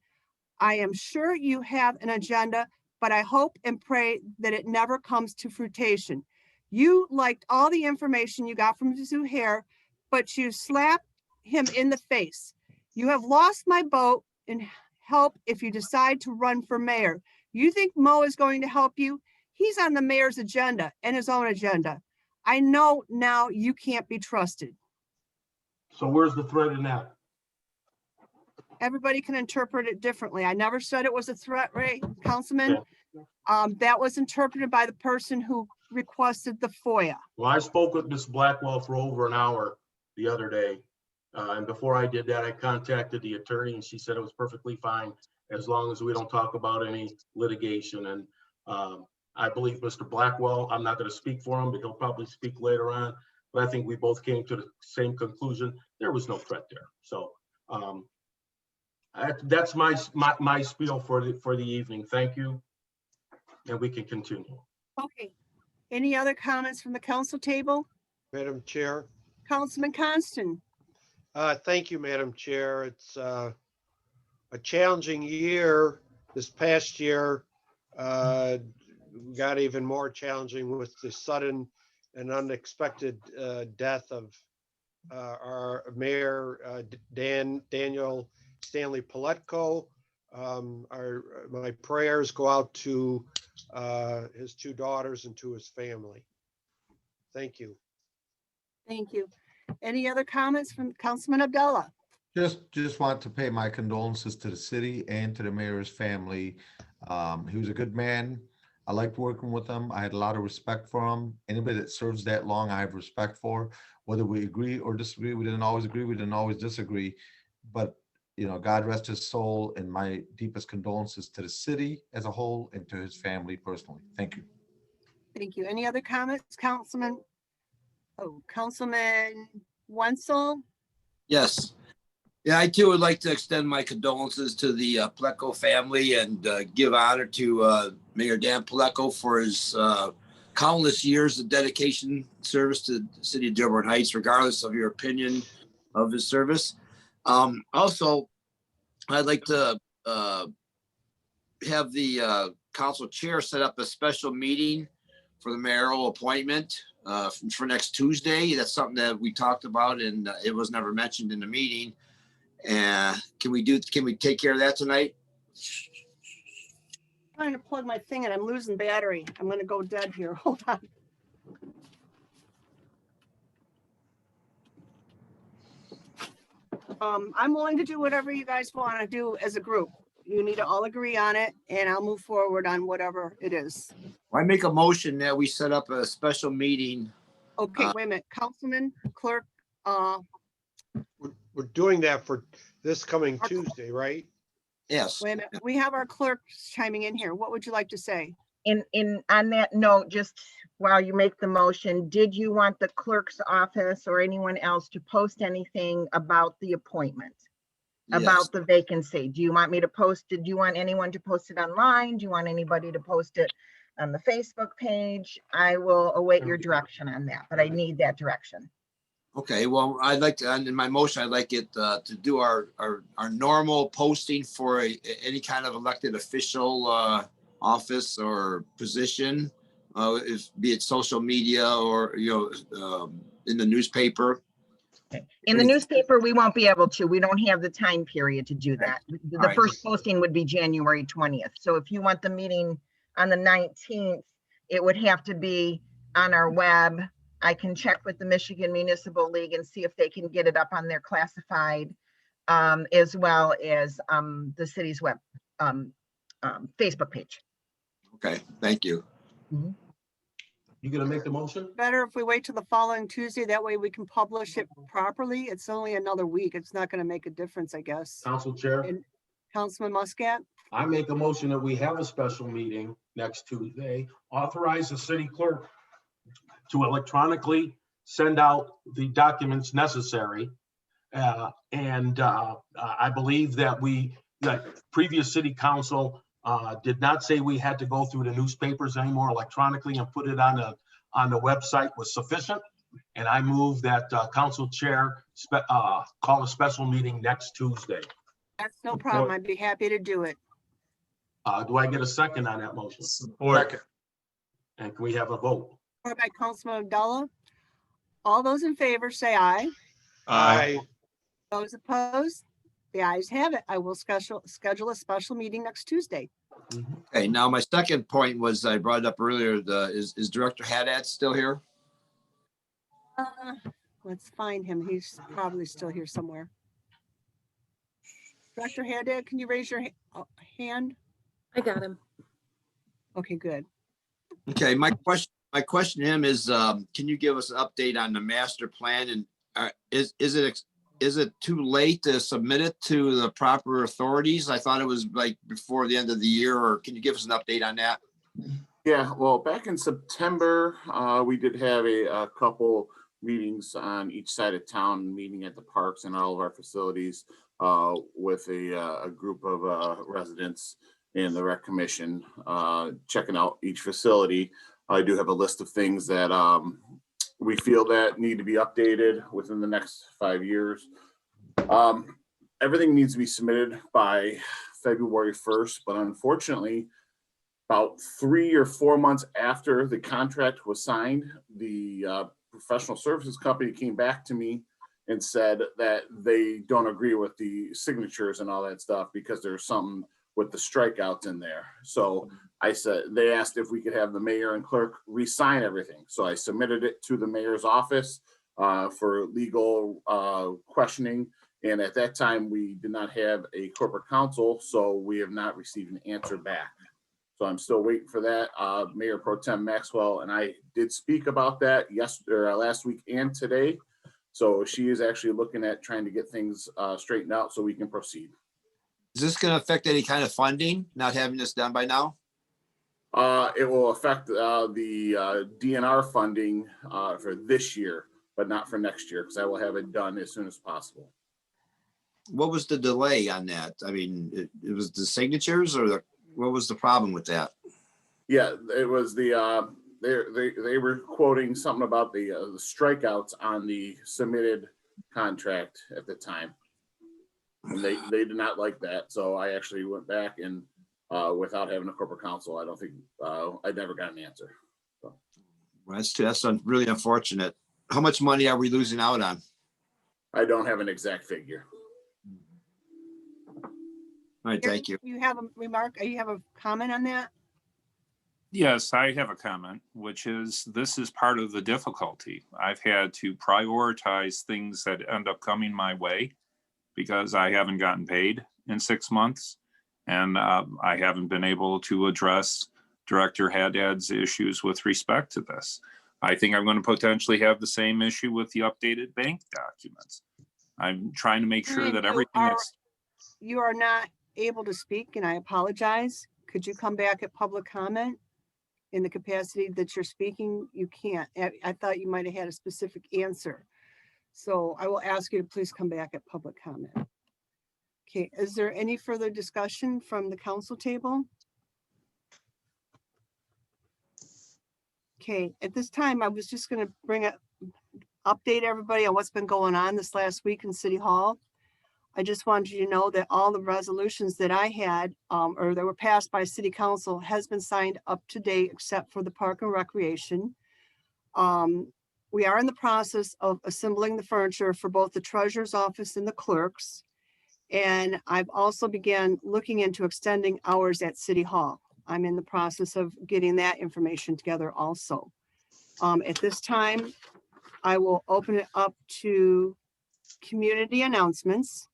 Speaker 1: I am sure you have an agenda, but I hope and pray that it never comes to fruition. You liked all the information you got from Zuhair, but you slapped him in the face. You have lost my vote and help if you decide to run for mayor. You think Mo is going to help you? He's on the mayor's agenda and his own agenda. I know now you can't be trusted.
Speaker 6: So where's the threat in that?
Speaker 1: Everybody can interpret it differently. I never said it was a threat, right, Councilman? That was interpreted by the person who requested the FOIA.
Speaker 6: Well, I spoke with Ms. Blackwell for over an hour the other day. And before I did that, I contacted the attorney and she said it was perfectly fine as long as we don't talk about any litigation. And I believe Mr. Blackwell, I'm not going to speak for him, but he'll probably speak later on. But I think we both came to the same conclusion. There was no threat there. So that's my spiel for the evening. Thank you. And we can continue.
Speaker 1: Okay. Any other comments from the council table?
Speaker 5: Madam Chair.
Speaker 1: Councilman Constant?
Speaker 5: Thank you, Madam Chair. It's a challenging year. This past year got even more challenging with the sudden and unexpected death of our mayor, Daniel Stanley Paletko. My prayers go out to his two daughters and to his family. Thank you.
Speaker 1: Thank you. Any other comments from Councilman Abdullah?
Speaker 3: Just want to pay my condolences to the city and to the mayor's family. He was a good man. I liked working with him. I had a lot of respect for him. Anybody that serves that long, I have respect for. Whether we agree or disagree, we didn't always agree, we didn't always disagree. But, you know, God rest his soul, and my deepest condolences to the city as a whole and to his family personally. Thank you.
Speaker 1: Thank you. Any other comments, Councilman Wenzel?
Speaker 7: Yes. Yeah, I too would like to extend my condolences to the Paletko family and give honor to Mayor Dan Paletko for his countless years of dedication service to the city of Dearborn Heights, regardless of your opinion of his service. Also, I'd like to have the council chair set up a special meeting for the mayoral appointment for next Tuesday. That's something that we talked about and it was never mentioned in the meeting. And can we take care of that tonight?
Speaker 1: Trying to plug my thing in. I'm losing battery. I'm going to go dead here. Hold on. I'm willing to do whatever you guys want to do as a group. You need to all agree on it and I'll move forward on whatever it is.
Speaker 7: I make a motion that we set up a special meeting.
Speaker 1: Okay, wait a minute. Councilman, clerk,
Speaker 5: We're doing that for this coming Tuesday, right?
Speaker 7: Yes.
Speaker 1: wait a minute. We have our clerk chiming in here. What would you like to say?
Speaker 2: On that note, just while you make the motion, did you want the clerk's office or anyone else to post anything about the appointment?
Speaker 7: Yes.
Speaker 2: About the vacancy? Do you want me to post it? Do you want anyone to post it online? Do you want anybody to post it on the Facebook page? I will await your direction on that, but I need that direction.
Speaker 7: Okay, well, I'd like to, in my motion, I'd like it to do our normal posting for any kind of elected official office or position, be it social media or, in the newspaper.
Speaker 2: In the newspaper, we won't be able to. We don't have the time period to do that. The
Speaker 7: All right.
Speaker 2: first posting would be January 20th. So if you want the meeting on the 19th, it would have to be on our web. I can check with the Michigan Municipal League and see if they can get it up on their classified, as well as the city's web Facebook page.
Speaker 7: Okay, thank you.
Speaker 6: You gonna make the motion?
Speaker 1: Better if we wait till the following Tuesday. That way we can publish it properly. It's only another week. It's not going to make a difference, I guess.
Speaker 6: Council Chair,
Speaker 1: And Councilman Muscat?
Speaker 6: I make a motion that we have a special meeting next Tuesday. Authorize the city clerk to electronically send out the documents necessary. I believe that that previous city council did not say we had to go through the newspapers anymore electronically and put it on the website was sufficient. And I move that council chair call a special meeting next Tuesday.
Speaker 1: That's no problem. I'd be happy to do it.
Speaker 6: Do I get a second on that motion?
Speaker 3: Support.
Speaker 6: And can we have a vote?
Speaker 1: Or by Councilman Abdullah. All those in favor say aye.
Speaker 5: Aye.
Speaker 1: Those opposed? The ayes have it. I will schedule a special meeting next Tuesday.
Speaker 7: Okay, now my second point was I brought it up earlier, is Director Haddad still here?
Speaker 1: Let's find him. He's probably still here somewhere. Director Haddad, can you raise your hand?
Speaker 11: I got him.
Speaker 1: Okay, good.
Speaker 7: Okay, my question to him is, can you give us an update on the master plan? And is it too late to submit it to the proper authorities? I thought it was like before the end of the year, or can you give us an update on that?
Speaker 15: Yeah, well, back in September, we did have a couple meetings on each side of town, meeting at the parks and all of our facilities with a group of residents and the rec commission, checking out each facility. I do have a list of things that we feel that need to be updated within the next 5 years. Everything needs to be submitted by February 1st, but unfortunately, about 3 or 4 months after the contract was signed, the professional services company came back to me and said that they don't agree with the signatures and all that stuff because there's something with the strikeouts in there. So I said, they asked if we could have the mayor and clerk re-sign everything. So I submitted it to the mayor's office for legal questioning. And at that time, we did not have a corporate counsel, so we have not received an answer back. So I'm still waiting for that. Mayor Pro Tem Maxwell and I did speak about that last week and today. So she is actually looking at trying to get things straightened out so we can proceed.
Speaker 7: Is this going to affect any kind of funding, not having this done by now?
Speaker 15: It will affect the DNR funding for this year, but not for next year, because I will have it done as soon as possible.
Speaker 7: What was the delay on that? I mean, it was the signatures, or what was the problem with that?
Speaker 15: Yeah, it was the they were quoting something about the strikeouts on the submitted contract at the time, and they did not like that. So I actually went back and without having a corporate counsel, I don't think I never got an answer. So.
Speaker 7: Well, that's really unfortunate. How much money are we losing out on?
Speaker 15: I don't have an exact figure.
Speaker 7: All right, thank you.
Speaker 1: You have a remark? You have a comment on that?
Speaker 9: Yes, I have a comment, which is this is part of the difficulty. I've had to prioritize things that end up coming my way because I haven't gotten paid in 6 months. And I haven't been able to address Director Haddad's issues with respect to this. I think I'm going to potentially have the same issue with the updated bank documents. I'm trying to make sure that everything is.
Speaker 1: You are not able to speak, and I apologize. Could you come back at public comment in the capacity that you're speaking? You can't. I thought you might have had a specific answer. So I will ask you to please come back at public comment. Okay, is there any further discussion from the council table? Okay, at this time, I was just going to update everybody on what's been going on this last week in City Hall. I just wanted you to know that all the resolutions that I had or that were passed by City Council has been signed up to date, except for the Park and Recreation. We are in the process of assembling the furniture for both the treasurer's office and the clerk's. And I've also began looking into extending hours at City Hall. I'm in the process of getting that information together also. At this time, I will open it up to community announcements.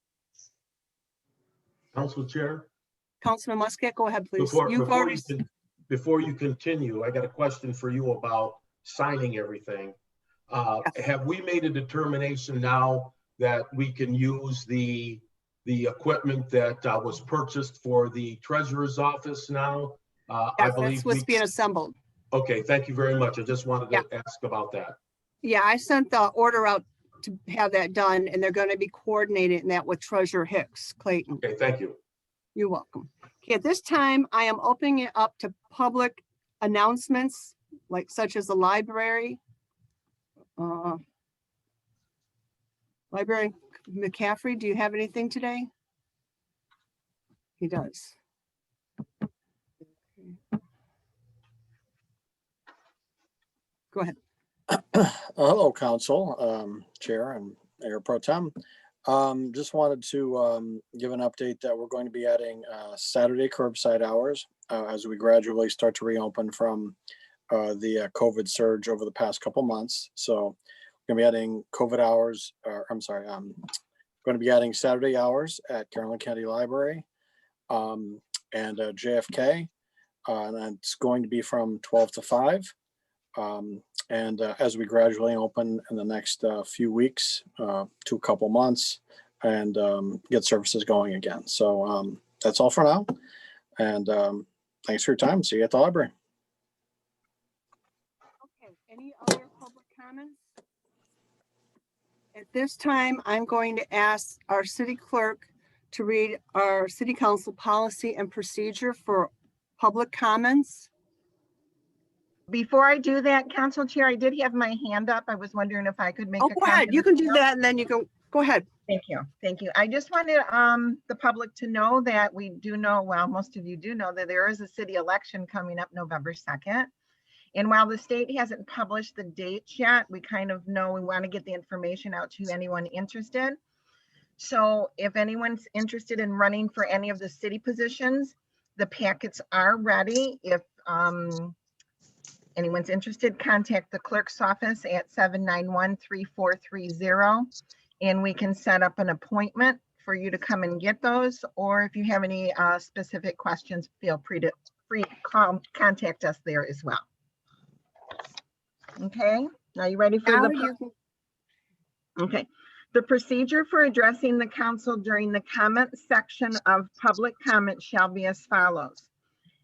Speaker 6: Council Chair.
Speaker 1: Councilman Muscat, go ahead, please.
Speaker 6: Before you continue, I got a question for you about signing everything. Have we made a determination now that we can use the equipment that was purchased for the treasurer's office now? I believe
Speaker 1: that's what's being assembled.
Speaker 6: Okay, thank you very much. I just wanted to ask about that.
Speaker 1: Yeah, I sent the order out to have that done, and they're going to be coordinating that with Treasurer Hicks Clayton.
Speaker 6: Okay, thank you.
Speaker 1: You're welcome. Okay, at this time, I am opening it up to public announcements, like such as the library. Library McCaffrey, do you have anything today? He does. Go ahead.
Speaker 16: Hello, Council, Chair and Mayor Pro Tem. Just wanted to give an update that we're going to be adding Saturday curbside hours as we gradually start to reopen from the COVID surge over the past couple months. So we're going to be adding COVID hours, going to be adding Saturday hours at Carolyn County Library and JFK. And it's going to be from 12 to 5. As we gradually open in the next few weeks to a couple months and get services going again. So that's all for now. And thanks for your time. See you at the library.
Speaker 1: Any other public comments? At this time, I'm going to ask our city clerk to read our city council policy and procedure for public comments.
Speaker 2: Before I do that, Council Chair, I did have my hand up. I was wondering if I could make
Speaker 1: Oh,
Speaker 2: a
Speaker 1: go ahead.
Speaker 2: comment
Speaker 1: You can
Speaker 2: as
Speaker 1: do
Speaker 2: well.
Speaker 1: that and then you go ahead.
Speaker 2: Thank you. Thank you. I just wanted the public to know that we do know, well, most of you do know that there is a city election coming up November 2nd. And while the state hasn't published the dates yet, we kind of know we want to get the information out to anyone interested. So if anyone's interested in running for any of the city positions, the packets are ready. If anyone's interested, contact the clerk's office at 791-3430. And we can set up an appointment for you to come and get those. Or if you have any specific questions, feel free to contact us there as well. Okay, are you ready for Okay. The procedure for addressing the council during the comment section of public comment shall be as follows.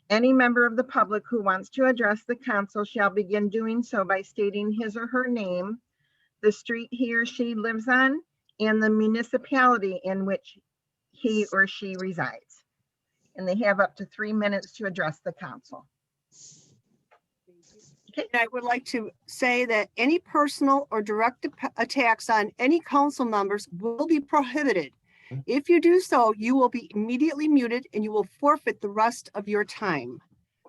Speaker 2: Any member of the public who wants to address the council shall begin doing so by stating his or her name, the street he or she lives on, and the municipality in which he or she resides. And they have up to 3 minutes to address the council.
Speaker 1: And I would like to say that any personal or direct attacks on any council members will be prohibited. If you do so, you will be immediately muted and you will forfeit the rest of your time.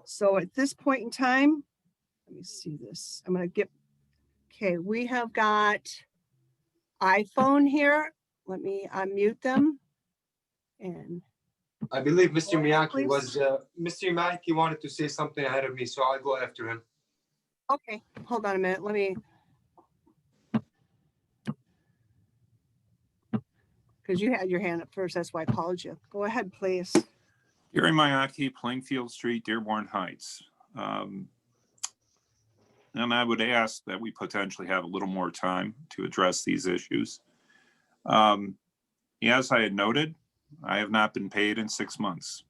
Speaker 1: So at this point in time, let me see this. I'm going to get, okay, we have got iPhone here. Let me unmute them. And
Speaker 17: I believe Mr.
Speaker 1: Go ahead,
Speaker 17: Miyake
Speaker 1: please.
Speaker 17: Mr. Miyake wanted to say something ahead of me, so I'll go after him.
Speaker 1: okay, hold on a minute. Let me. Because you had your hand up first, that's why I called you. Go ahead, please.
Speaker 9: Gary Miyake, Plainfield Street, Dearborn Heights. And I would ask that we potentially have a little more time to address these issues. As I had noted, I have not been paid in 6 months.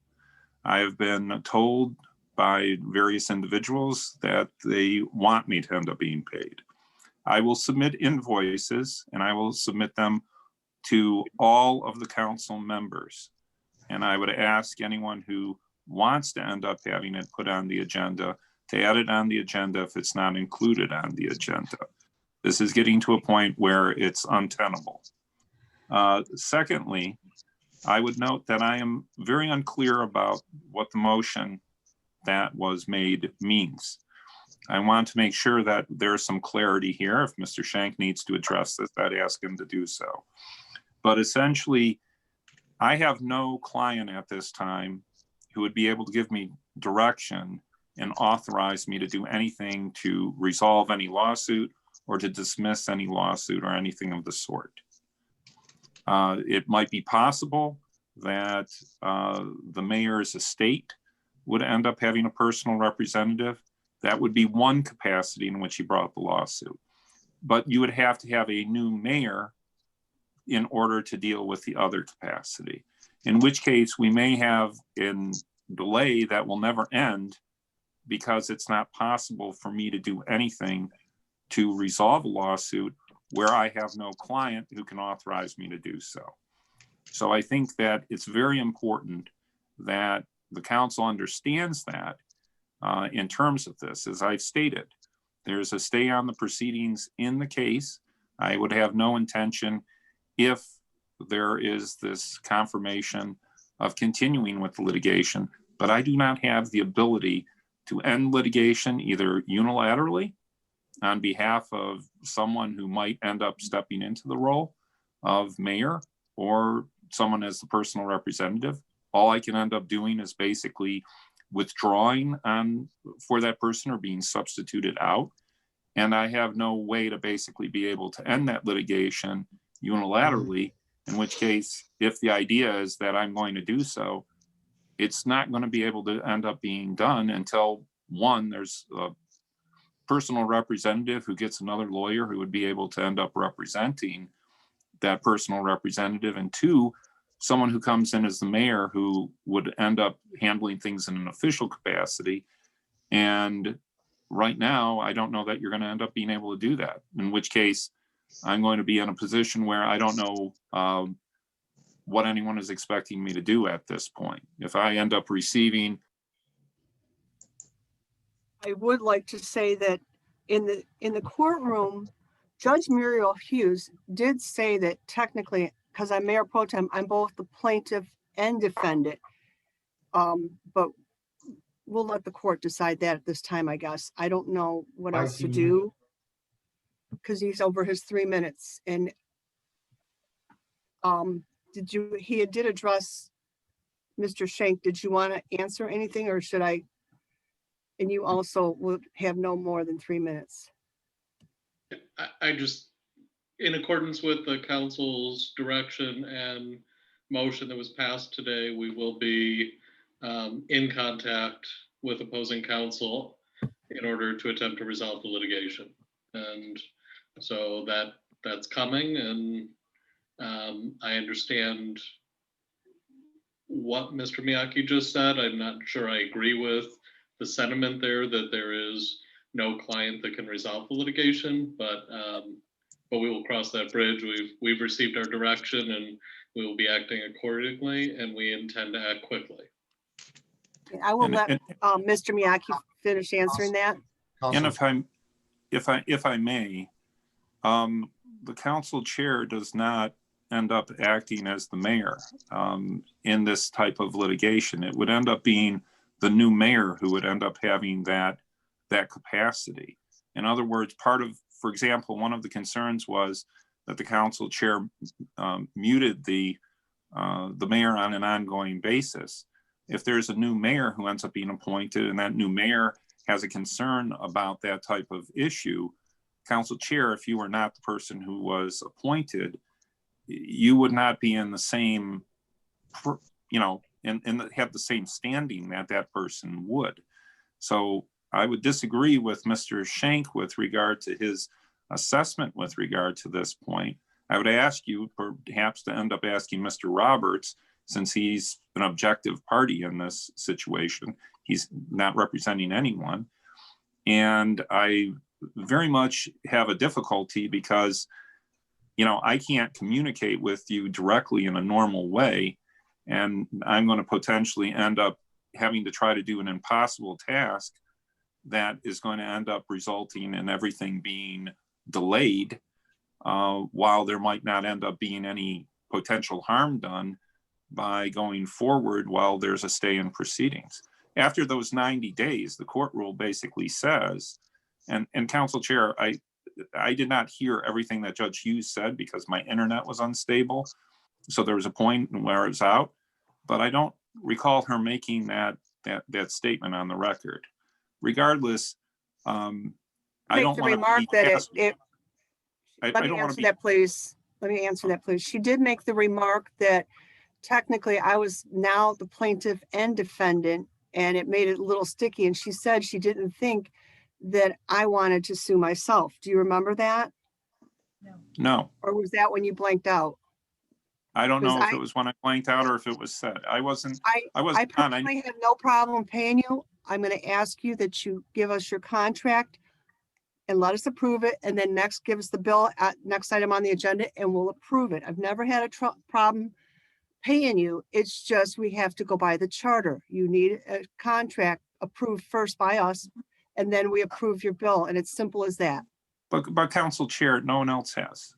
Speaker 9: I have been told by various individuals that they want me to end up being paid. I will submit invoices and I will submit them to all of the council members. And I would ask anyone who wants to end up having it put on the agenda to add it on the agenda if it's not included on the agenda. This is getting to a point where it's untenable. Secondly, I would note that I am very unclear about what the motion that was made means. I want to make sure that there's some clarity here. If Mr. Shank needs to address this, I'd ask him to do so. But essentially, I have no client at this time who would be able to give me direction and authorize me to do anything to resolve any lawsuit or to dismiss any lawsuit or anything of the sort. It might be possible that the mayor's estate would end up having a personal representative. That would be one capacity in which he brought the lawsuit. But you would have to have a new mayor in order to deal with the other capacity, in which case we may have a delay that will never end because it's not possible for me to do anything to resolve a lawsuit where I have no client who can authorize me to do so. So I think that it's very important that the council understands that in terms of this. As I've stated, there's a stay on the proceedings in the case. I would have no intention, if there is this confirmation of continuing with the litigation, but I do not have the ability to end litigation either unilaterally on behalf of someone who might end up stepping into the role of mayor or someone as the personal representative. All I can end up doing is basically withdrawing for that person or being substituted out. And I have no way to basically be able to end that litigation unilaterally, in which case, if the idea is that I'm going to do so, it's not going to be able to end up being done until, one, there's a personal representative who gets another lawyer who would be able to end up representing that personal representative, and two, someone who comes in as the mayor who would end up handling things in an official capacity and right now, I don't know that you're going to end up being able to do that, in which case I'm going to be in a position where I don't know what anyone is expecting me to do at this point. If I end up receiving,
Speaker 1: I would like to say that in the courtroom, Judge Muriel Hughes did say that technically, because I'm Mayor Pro Tem, I'm both the plaintiff and defendant. But we'll let the court decide that at this time, I guess. I don't know what
Speaker 17: Mike,
Speaker 1: else to
Speaker 17: can you-
Speaker 1: do. Because he's over his 3 minutes and he did address Mr. Shank. Did you want to answer anything or should I? And you also would have no more than 3 minutes.
Speaker 8: I just, in accordance with the council's direction and motion that was passed today, we will be in contact with opposing counsel in order to attempt to resolve the litigation. And so that's coming, and I understand what Mr. Miyake just said. I'm not sure I agree with the sentiment there that there is no client that can resolve the litigation, but we will cross that bridge. We've received our direction and we will be acting accordingly, and we intend to act quickly.
Speaker 1: I will
Speaker 9: And-
Speaker 1: let
Speaker 9: and-
Speaker 1: Mr. Miyake finish answering that.
Speaker 9: and
Speaker 3: Counsel,
Speaker 9: if I may, the council chair does not end up acting as the mayor in this type of litigation. It would end up being the new mayor who would end up having that capacity. In other words, for example, one of the concerns was that the council chair muted the mayor on an ongoing basis. If there's a new mayor who ends up being appointed and that new mayor has a concern about that type of issue, council chair, if you were not the person who was appointed, you would not be in the same, and have the same standing that that person would. So I would disagree with Mr. Shank with regard to his assessment with regard to this point. I would ask you perhaps to end up asking Mr. Roberts, since he's an objective party in this situation. He's not representing anyone. And I very much have a difficulty because, I can't communicate with you directly in a normal way. And I'm going to potentially end up having to try to do an impossible task that is going to end up resulting in everything being delayed, while there might not end up being any potential harm done by going forward while there's a stay in proceedings. After those 90 days, the court rule basically says, and council chair, I did not hear everything that Judge Hughes said because my internet was unstable. So there was a point where it was out, but I don't recall her making that statement on the record. Regardless, I don't want to be asked.
Speaker 1: Let me answer that, please. Let me answer that, please. She did make the remark that technically I was now the plaintiff and defendant, and it made it a little sticky. And she said she didn't think that I wanted to sue myself. Do you remember that?
Speaker 9: No,
Speaker 1: Or was that when you blanked out?
Speaker 9: I don't know if
Speaker 1: I-
Speaker 9: it was when I blanked out or if it was said. I wasn't
Speaker 1: I
Speaker 9: on.
Speaker 1: personally have no problem paying you. I'm going to ask you that you give us your contract and let us approve it. And then next give us the bill at next item on the agenda and we'll approve it. I've never had a problem paying you. It's just, we have to go by the charter. You need a contract approved first by us and then we approve your bill. And it's simple as that.
Speaker 9: But council chair, no one else has.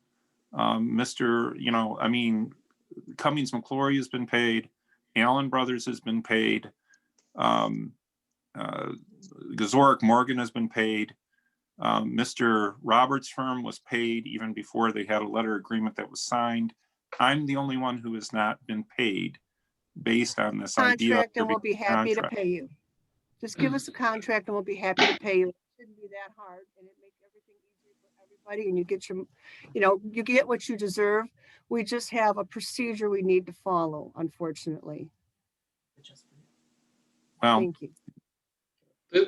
Speaker 9: Cummings McClory has been paid. Allen Brothers has been paid. Gazoric Morgan has been paid. Mr. Roberts' firm was paid even before they had a letter agreement that was signed. I'm the only one who has not been paid based on this idea.
Speaker 1: Contract and we'll be happy to pay you. Just give us a contract and we'll be happy to pay you. It shouldn't be that hard and it makes everything easier for everybody and you get you get what you deserve. We just have a procedure we need to follow, unfortunately.
Speaker 9: Well,
Speaker 1: thank you.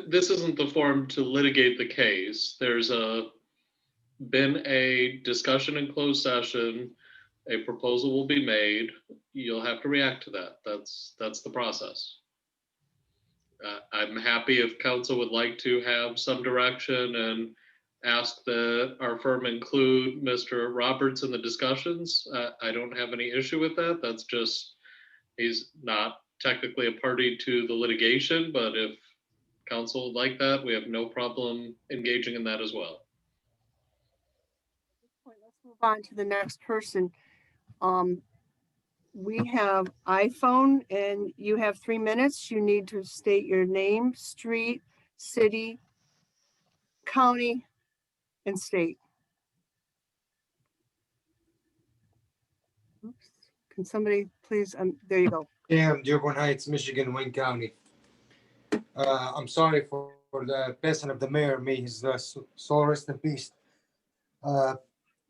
Speaker 8: This isn't the forum to litigate the case. There's been a discussion in closed session. A proposal will be made. You'll have to react to that. That's the process. I'm happy if council would like to have some direction and ask that our firm include Mr. Roberts in the discussions. I don't have any issue with that. That's just, he's not technically a party to the litigation, but if council would like that, we have no problem engaging in that as well.
Speaker 1: Let's move on to the next person. We have iPhone and you have 3 minutes. You need to state your name, street, city, county, and state. Oops. Can somebody please, there you go.
Speaker 17: Yeah, I'm Dearborn Heights, Michigan, Wayne County. I'm sorry for the passing of the mayor. May his soul rest in peace.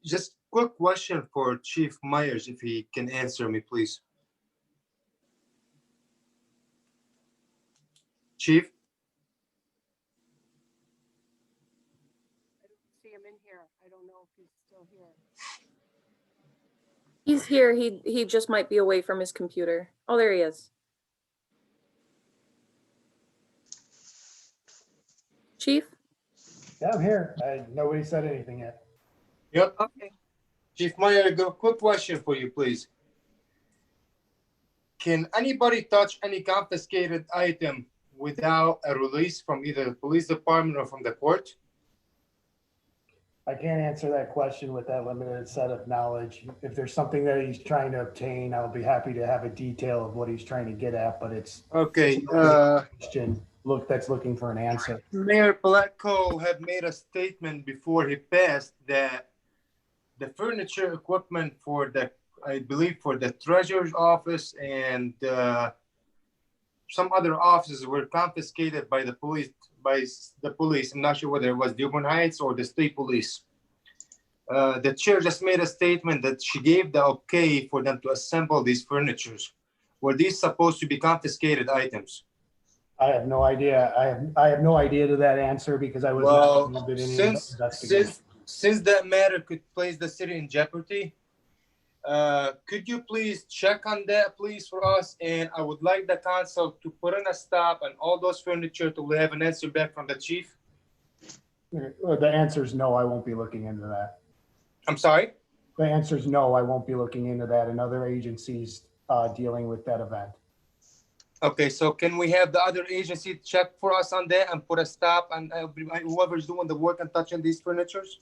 Speaker 17: Just quick question for Chief Myers, if he can answer me, please. Chief?
Speaker 1: I don't see him in here. I don't know if he's still here.
Speaker 11: He's here. He just might be away from his computer. Oh, there he is. Chief?
Speaker 18: Yeah, I'm here. Nobody said anything yet.
Speaker 17: Yep.
Speaker 1: Okay.
Speaker 17: Chief Meyer, I got a quick question for you, please. Can anybody touch any confiscated item without a release from either the police department or from the court?
Speaker 18: I can't answer that question with that limited set of knowledge. If there's something that he's trying to obtain, I'll be happy to have a detail of what he's trying to get at, but it's
Speaker 17: Okay.
Speaker 18: question. Look, that's looking for an answer.
Speaker 17: Mayor Paletko had made a statement before he passed that the furniture equipment for the, I believe, for the treasurer's office and some other offices were confiscated by the police. I'm not sure whether it was Dearborn Heights or the state police. The chair just made a statement that she gave the okay for them to assemble these furnitures. Were these supposed to be confiscated items?
Speaker 18: I have no idea. I have no idea to that answer because I was not involved in any investigation.
Speaker 17: Since that matter could place the city in jeopardy, could you please check on that, please, for us? And I would like the council to put in a stop on all those furniture till we have an answer back from the chief.
Speaker 18: The answer is no, I won't be looking into that.
Speaker 17: I'm sorry?
Speaker 18: The answer is no, I won't be looking into that and other agencies dealing with that event.
Speaker 17: Okay, so can we have the other agency check for us on that and put a stop on whoever's doing the work and touching these furnitures?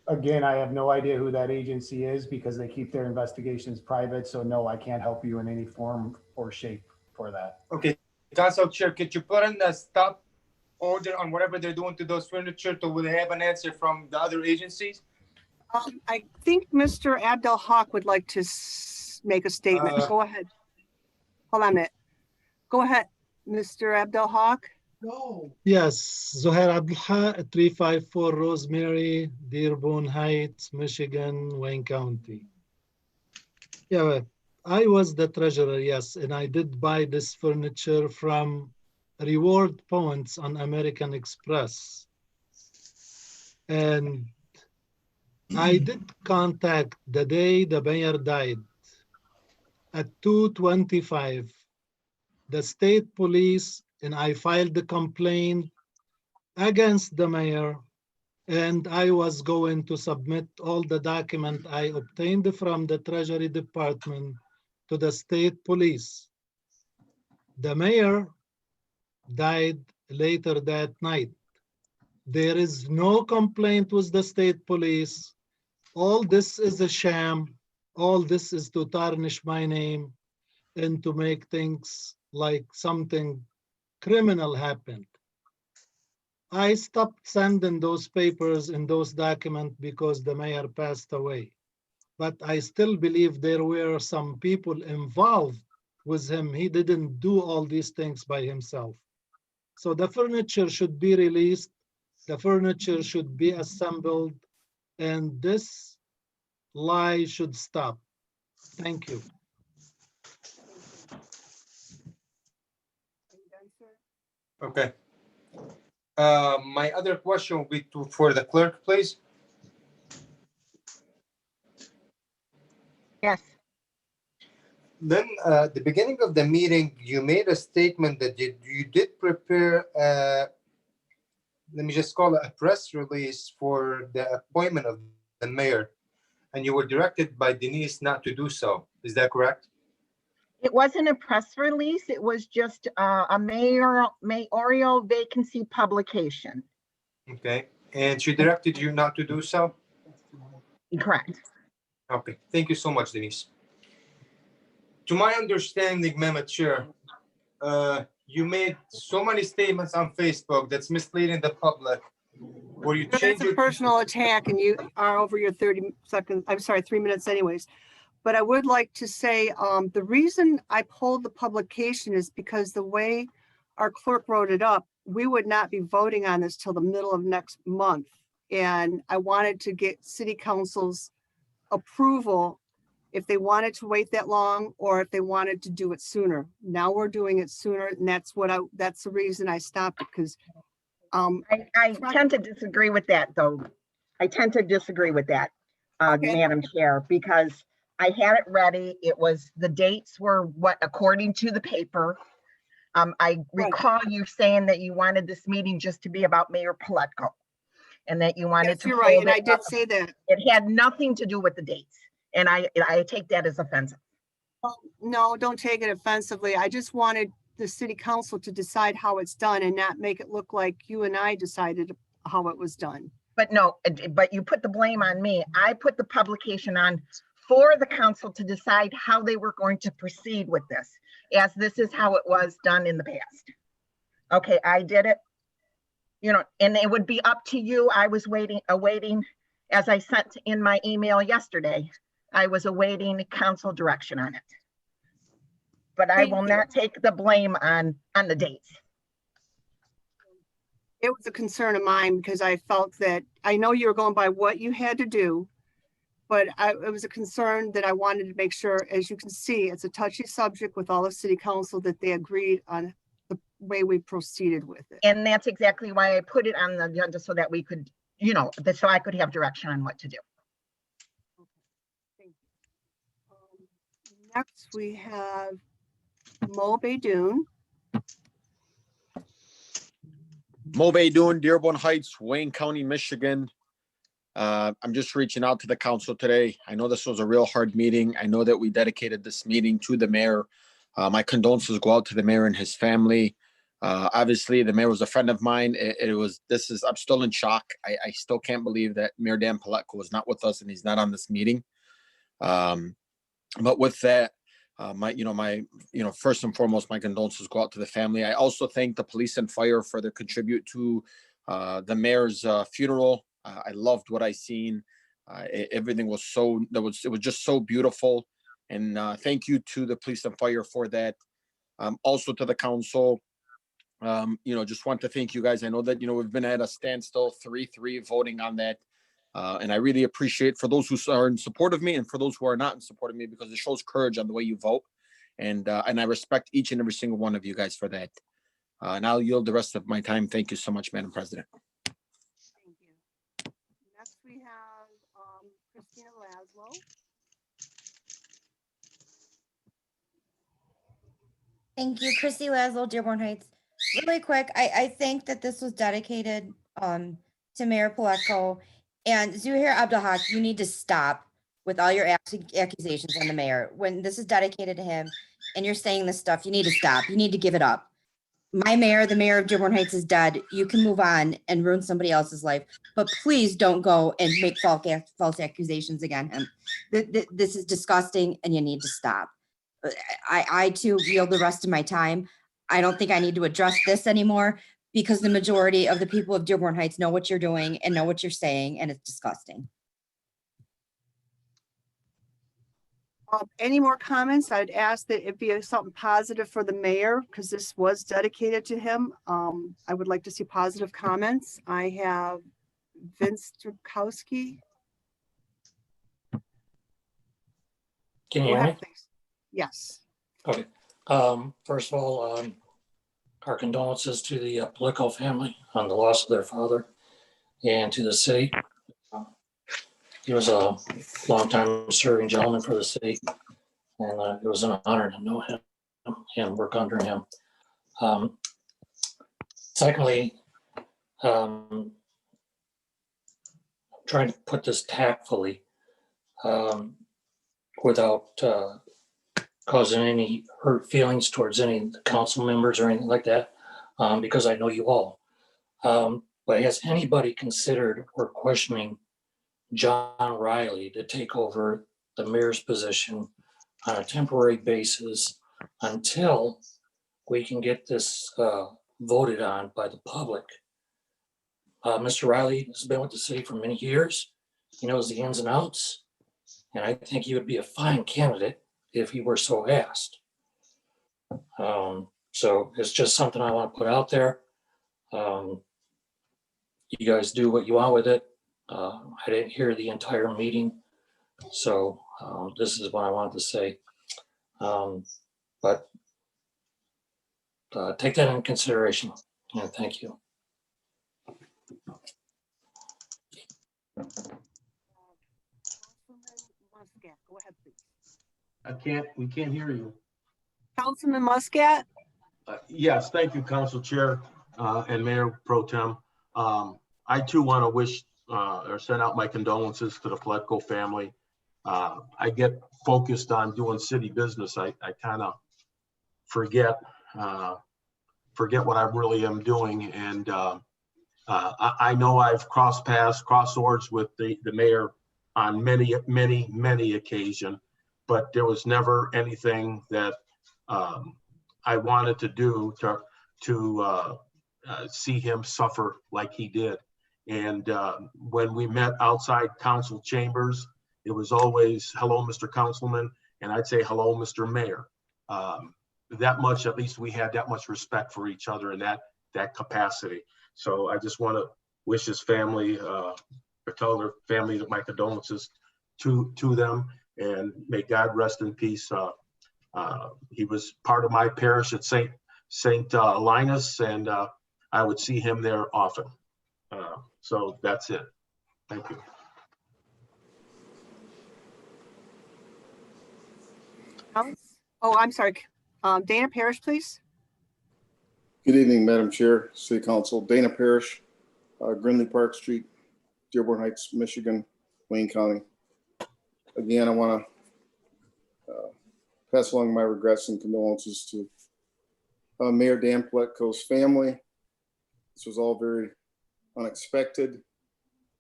Speaker 18: Again, I have no idea who that agency is because they keep their investigations private. So no, I can't help you in any form or shape for that.
Speaker 17: Okay, Council Chair, could you put in a stop order on whatever they're doing to those furniture till we have an answer from the other agencies?
Speaker 1: I think Mr. Abdel Haq would like to make a statement. Go ahead. Hold on a minute. Go ahead, Mr. Abdel Haq.
Speaker 19: Yes, Zohair Abdel Haq, 354 Rosemary, Dearborn Heights, Michigan, Wayne County. Yeah, I was the treasurer, yes, and I did buy this furniture from reward points on American Express. And I did contact the day the mayor died at 2:25. The state police, and I filed the complaint against the mayor, and I was going to submit all the document I obtained from the Treasury Department to the state police. The mayor died later that night. There is no complaint with the state police. All this is a sham. All this is to tarnish my name and to make things like something criminal happened. I stopped sending those papers and those documents because the mayor passed away. But I still believe there were some people involved with him. He didn't do all these things by himself. So the furniture should be released. The furniture should be assembled. And this lie should stop. Thank you.
Speaker 17: Okay. My other question will be for the clerk, please.
Speaker 2: Yes.
Speaker 17: Then, at the beginning of the meeting, you made a statement that you did prepare, let me just call it a press release for the appointment of the mayor, and you were directed by Denise not to do so. Is that correct?
Speaker 2: It wasn't a press release. It was just a mayoral vacancy publication.
Speaker 17: Okay, and she directed you not to do so?
Speaker 2: Correct.
Speaker 17: Okay, thank you so much, Denise. To my understanding, Madam Chair, you made so many statements on Facebook that's misleading the public. Where you
Speaker 1: That's
Speaker 17: change
Speaker 1: a
Speaker 17: your
Speaker 1: personal attack and you are over your 30 seconds, I'm sorry, 3 minutes anyways. But I would like to say, the reason I pulled the publication is because the way our clerk wrote it up, we would not be voting on this till the middle of next month. And I wanted to get city council's approval if they wanted to wait that long or if they wanted to do it sooner. Now we're doing it sooner, and that's the reason I stopped it, because
Speaker 2: I tend to disagree with that, though. I tend to disagree with that, Madam Chair, because I had it ready. The dates were what, according to the paper. I recall you saying that you wanted this meeting just to be about Mayor Paletko, and that you wanted to.
Speaker 1: You're right,
Speaker 2: hold
Speaker 1: and
Speaker 2: it
Speaker 1: I did
Speaker 2: up.
Speaker 1: say that.
Speaker 2: It had nothing to do with the dates, and I take that as offensive.
Speaker 1: No, don't take it offensively. I just wanted the city council to decide how it's done and not make it look like you and I decided how it was done.
Speaker 2: But no, but you put the blame on me. I put the publication on for the council to decide how they were going to proceed with this, as this is how it was done in the past. Okay, I did it. You know, and it would be up to you. I was awaiting, as I sent in my email yesterday, I was awaiting council direction on it. But I will not take the blame on the dates.
Speaker 1: It was a concern of mine because I felt that, I know you were going by what you had to do, but it was a concern that I wanted to make sure, as you can see, it's a touchy subject with all of city council, that they agreed on the way we proceeded with it.
Speaker 2: And that's exactly why I put it on the agenda, so that we could, you know, so I could have direction on what to do.
Speaker 1: Next, we have Mo Baidoon.
Speaker 20: Mo Baidoon, Dearborn Heights, Wayne County, Michigan. I'm just reaching out to the council today. I know this was a real hard meeting. I know that we dedicated this meeting to the mayor. My condolences go out to the mayor and his family. Obviously, the mayor was a friend of mine. I'm still in shock. I still can't believe that Mayor Dan Paletko was not with us and he's not on this meeting. But with that, first and foremost, my condolences go out to the family. I also thank the police and fire for their contribute to the mayor's funeral. I loved what I seen. Everything was it was just so beautiful. And thank you to the police and fire for that. Also to the council, just want to thank you guys. I know that, we've been at a standstill 3-3 voting on that. And I really appreciate for those who are in support of me and for those who are not in support of me, because it shows courage on the way you vote. And I respect each and every single one of you guys for that. And I'll yield the rest of my time. Thank you so much, Madam President.
Speaker 1: Thank you. Next, we have Christina Laszlo.
Speaker 14: Thank you, Christy Laszlo, Dearborn Heights. Really quick, I think that this was dedicated to Mayor Paletko. And Zuhair Abdulhaq, you need to stop with all your accusations on the mayor. When this is dedicated to him and you're saying this stuff, you need to stop. You need to give it up. My mayor, the mayor of Dearborn Heights, is dead. You can move on and ruin somebody else's life. But please don't go and make false accusations against him. This is disgusting and you need to stop. I too yield the rest of my time. I don't think I need to address this anymore, because the majority of the people of Dearborn Heights know what you're doing and know what you're saying, and it's disgusting.
Speaker 1: Any more comments? I'd ask that it be something positive for the mayor, because this was dedicated to him. I would like to see positive comments. I have Vince Drukowski.
Speaker 21: Can you hear me?
Speaker 1: Please. Yes.
Speaker 21: Okay. First of all, our condolences to the Paletko family on the loss of their father, and to the city. He was a longtime serving gentleman for the city. And it was an honor to know him and work under him. Secondly, I'm trying to put this tactfully without causing any hurt feelings towards any of the council members or anything like that, because I know you all. But has anybody considered or questioning John Riley to take over the mayor's position on a temporary basis until we can get this voted on by the public? Mr. Riley has been with the city for many years. He knows the ins and outs, and I think he would be a fine candidate if he were so asked. So it's just something I want to put out there. You guys do what you want with it. I didn't hear the entire meeting, so this is what I wanted to say. But take that into consideration, and thank you.
Speaker 1: Go ahead, please.
Speaker 6: We can't hear you.
Speaker 1: Councilman Muscat?
Speaker 6: Yes, thank you, Council Chair and Mayor Pro Tem. I too want to wish or send out my condolences to the Paletko family. I get focused on doing city business. I kind of forget what I really am doing. And I know I've crossed swords with the mayor on many occasions, but there was never anything that I wanted to do to see him suffer like he did. And when we met outside council chambers, it was always, hello, Mr. Councilman, and I'd say, hello, Mr. Mayor. That much, at least we had that much respect for each other in that capacity. So I just want to wish his family, or tell their family that my condolences to them, and may God rest in peace. He was part of my parish at St. Linus, and I would see him there often. So that's it. Thank you.
Speaker 1: Oh, I'm sorry. Dana Parrish, please.
Speaker 10: Good evening, Madam Chair, City Council. Dana Parrish, Grinley Park Street, Dearborn Heights, Michigan, Wayne County. Again, I want to pass along my regrets and condolences to Mayor Dan Paletko's family. This was all very unexpected.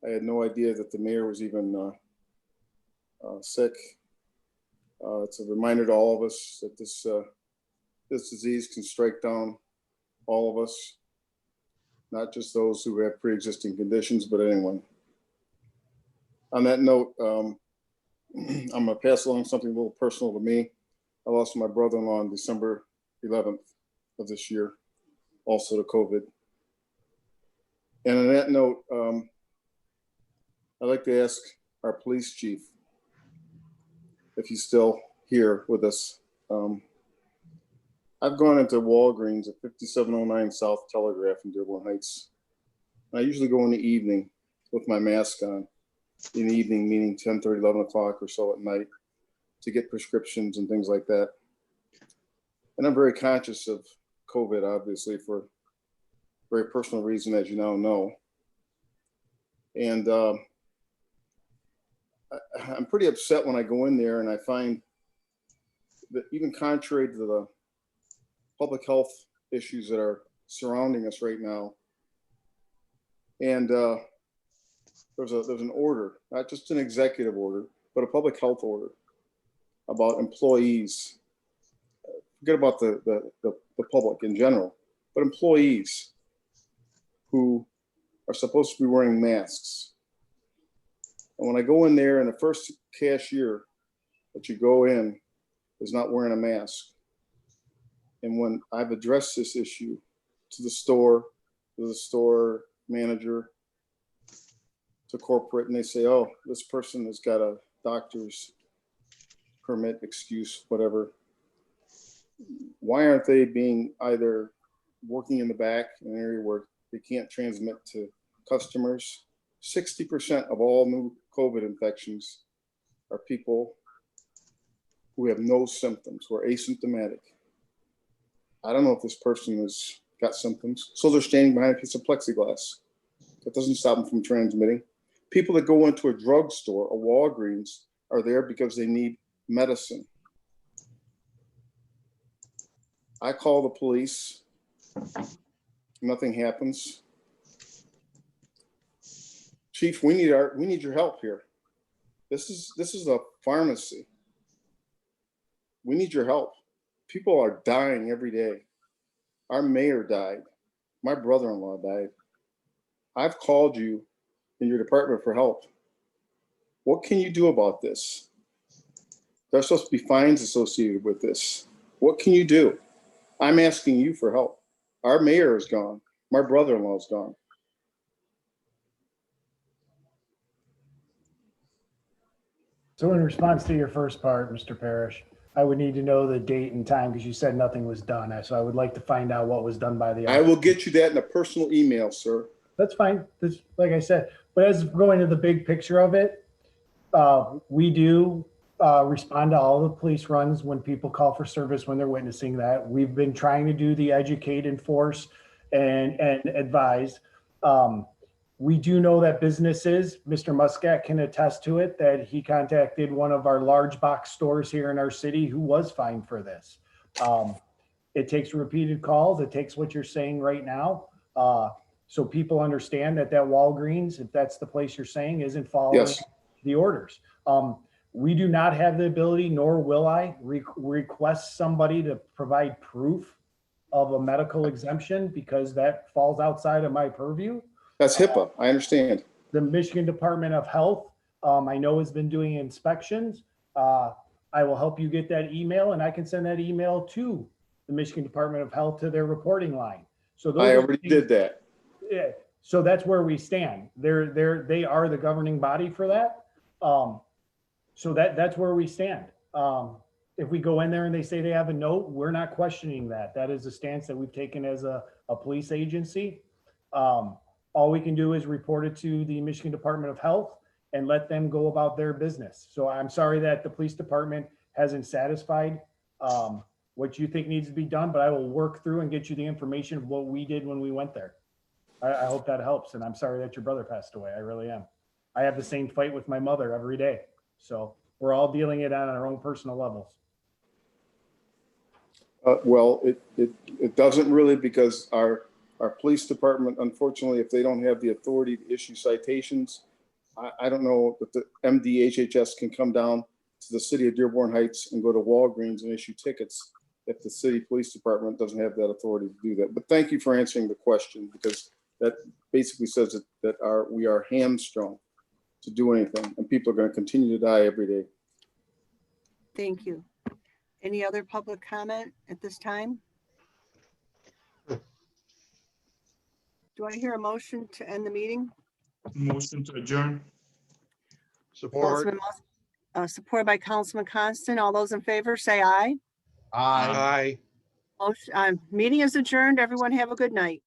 Speaker 10: I had no idea that the mayor was even sick. It's a reminder to all of us that this disease can strike down all of us, not just those who have pre-existing conditions, but anyone. On that note, I'm gonna pass along something a little personal to me. I lost my brother-in-law on December 11th of this year, also to COVID. And on that note, I'd like to ask our police chief if he's still here with us. I've gone into Walgreens at 5709 South Telegraph in Dearborn Heights. I usually go in the evening with my mask on, in the evening, meaning 10:30, 11 o'clock or so at night, to get prescriptions and things like that. And I'm very conscious of COVID, obviously, for a very personal reason, as you now know. And I'm pretty upset when I go in there and I find that, even contrary to the public health issues that are surrounding us right now, and there's an order, not just an executive order, but a public health order about employees. Forget about the public in general, but employees who are supposed to be wearing masks. And when I go in there, and the first cashier that you go in is not wearing a mask. And when I've addressed this issue to the store manager, to corporate, and they say, oh, this person has got a doctor's permit, excuse, whatever. Why aren't they being either working in the back, in an area where they can't transmit to customers? 60% of all new COVID infections are people who have no symptoms, who are asymptomatic. I don't know if this person has got symptoms. So they're standing behind a piece of plexiglass. That doesn't stop them from transmitting. People that go into a drugstore, a Walgreens, are there because they need medicine. I call the police. Nothing happens. Chief, we need your help here. This is a pharmacy. We need your help. People are dying every day. Our mayor died. My brother-in-law died. I've called you in your department for help. What can you do about this? There's supposed to be fines associated with this. What can you do? I'm asking you for help. Our mayor is gone. My brother-in-law is gone.
Speaker 18: So in response to your first part, Mr. Parrish, I would need to know the date and time because you said nothing was done. So I would like to find out what was done by the.
Speaker 10: I will get you that in a personal email, sir.
Speaker 18: That's fine. That's, like I said, but as going to the big picture of it, we do respond to all the police runs when people call for service, when they're witnessing that. We've been trying to do the educate, enforce, and advise. We do know that businesses, Mr. Muscat can attest to it, that he contacted one of our large box stores here in our city who was fined for this. It takes repeated calls. It takes what you're saying right now. So people understand that Walgreens, if that's the place you're saying, isn't following the orders. We do not have the ability, nor will I request somebody to provide proof of a medical exemption because that falls outside of my purview.
Speaker 10: That's HIPAA. I understand.
Speaker 18: The Michigan Department of Health, I know has been doing inspections. I will help you get that email, and I can send that email to the Michigan Department of Health to their reporting line. So those
Speaker 10: I already did that.
Speaker 18: Yeah. So that's where we stand. They are the governing body for that. So that's where we stand. If we go in there and they say they have a note, we're not questioning that. That is a stance that we've taken as a police agency. All we can do is report it to the Michigan Department of Health and let them go about their business. So I'm sorry that the police department hasn't satisfied what you think needs to be done, but I will work through and get you the information of what we did when we went there. I hope that helps. And I'm sorry that your brother passed away. I really am. I have the same fight with my mother every day. So we're all dealing it on our own personal levels.
Speaker 10: Well, it doesn't really, because our police department, unfortunately, if they don't have the authority to issue citations, I don't know if the MDHHS can come down to the city of Dearborn Heights and go to Walgreens and issue tickets if the city police department doesn't have that authority to do that. But thank you for answering the question, because that basically says that we are hamstrung to do anything, and people are going to continue to die every day.
Speaker 1: Thank you. Any other public comment at this time? Do I hear a motion to end the meeting?
Speaker 4: Motion to adjourn.
Speaker 5: Support.
Speaker 1: Supported by Councilman Constant. All those in favor say aye.
Speaker 5: Aye.
Speaker 1: Motion, meeting is adjourned. Everyone have a good night.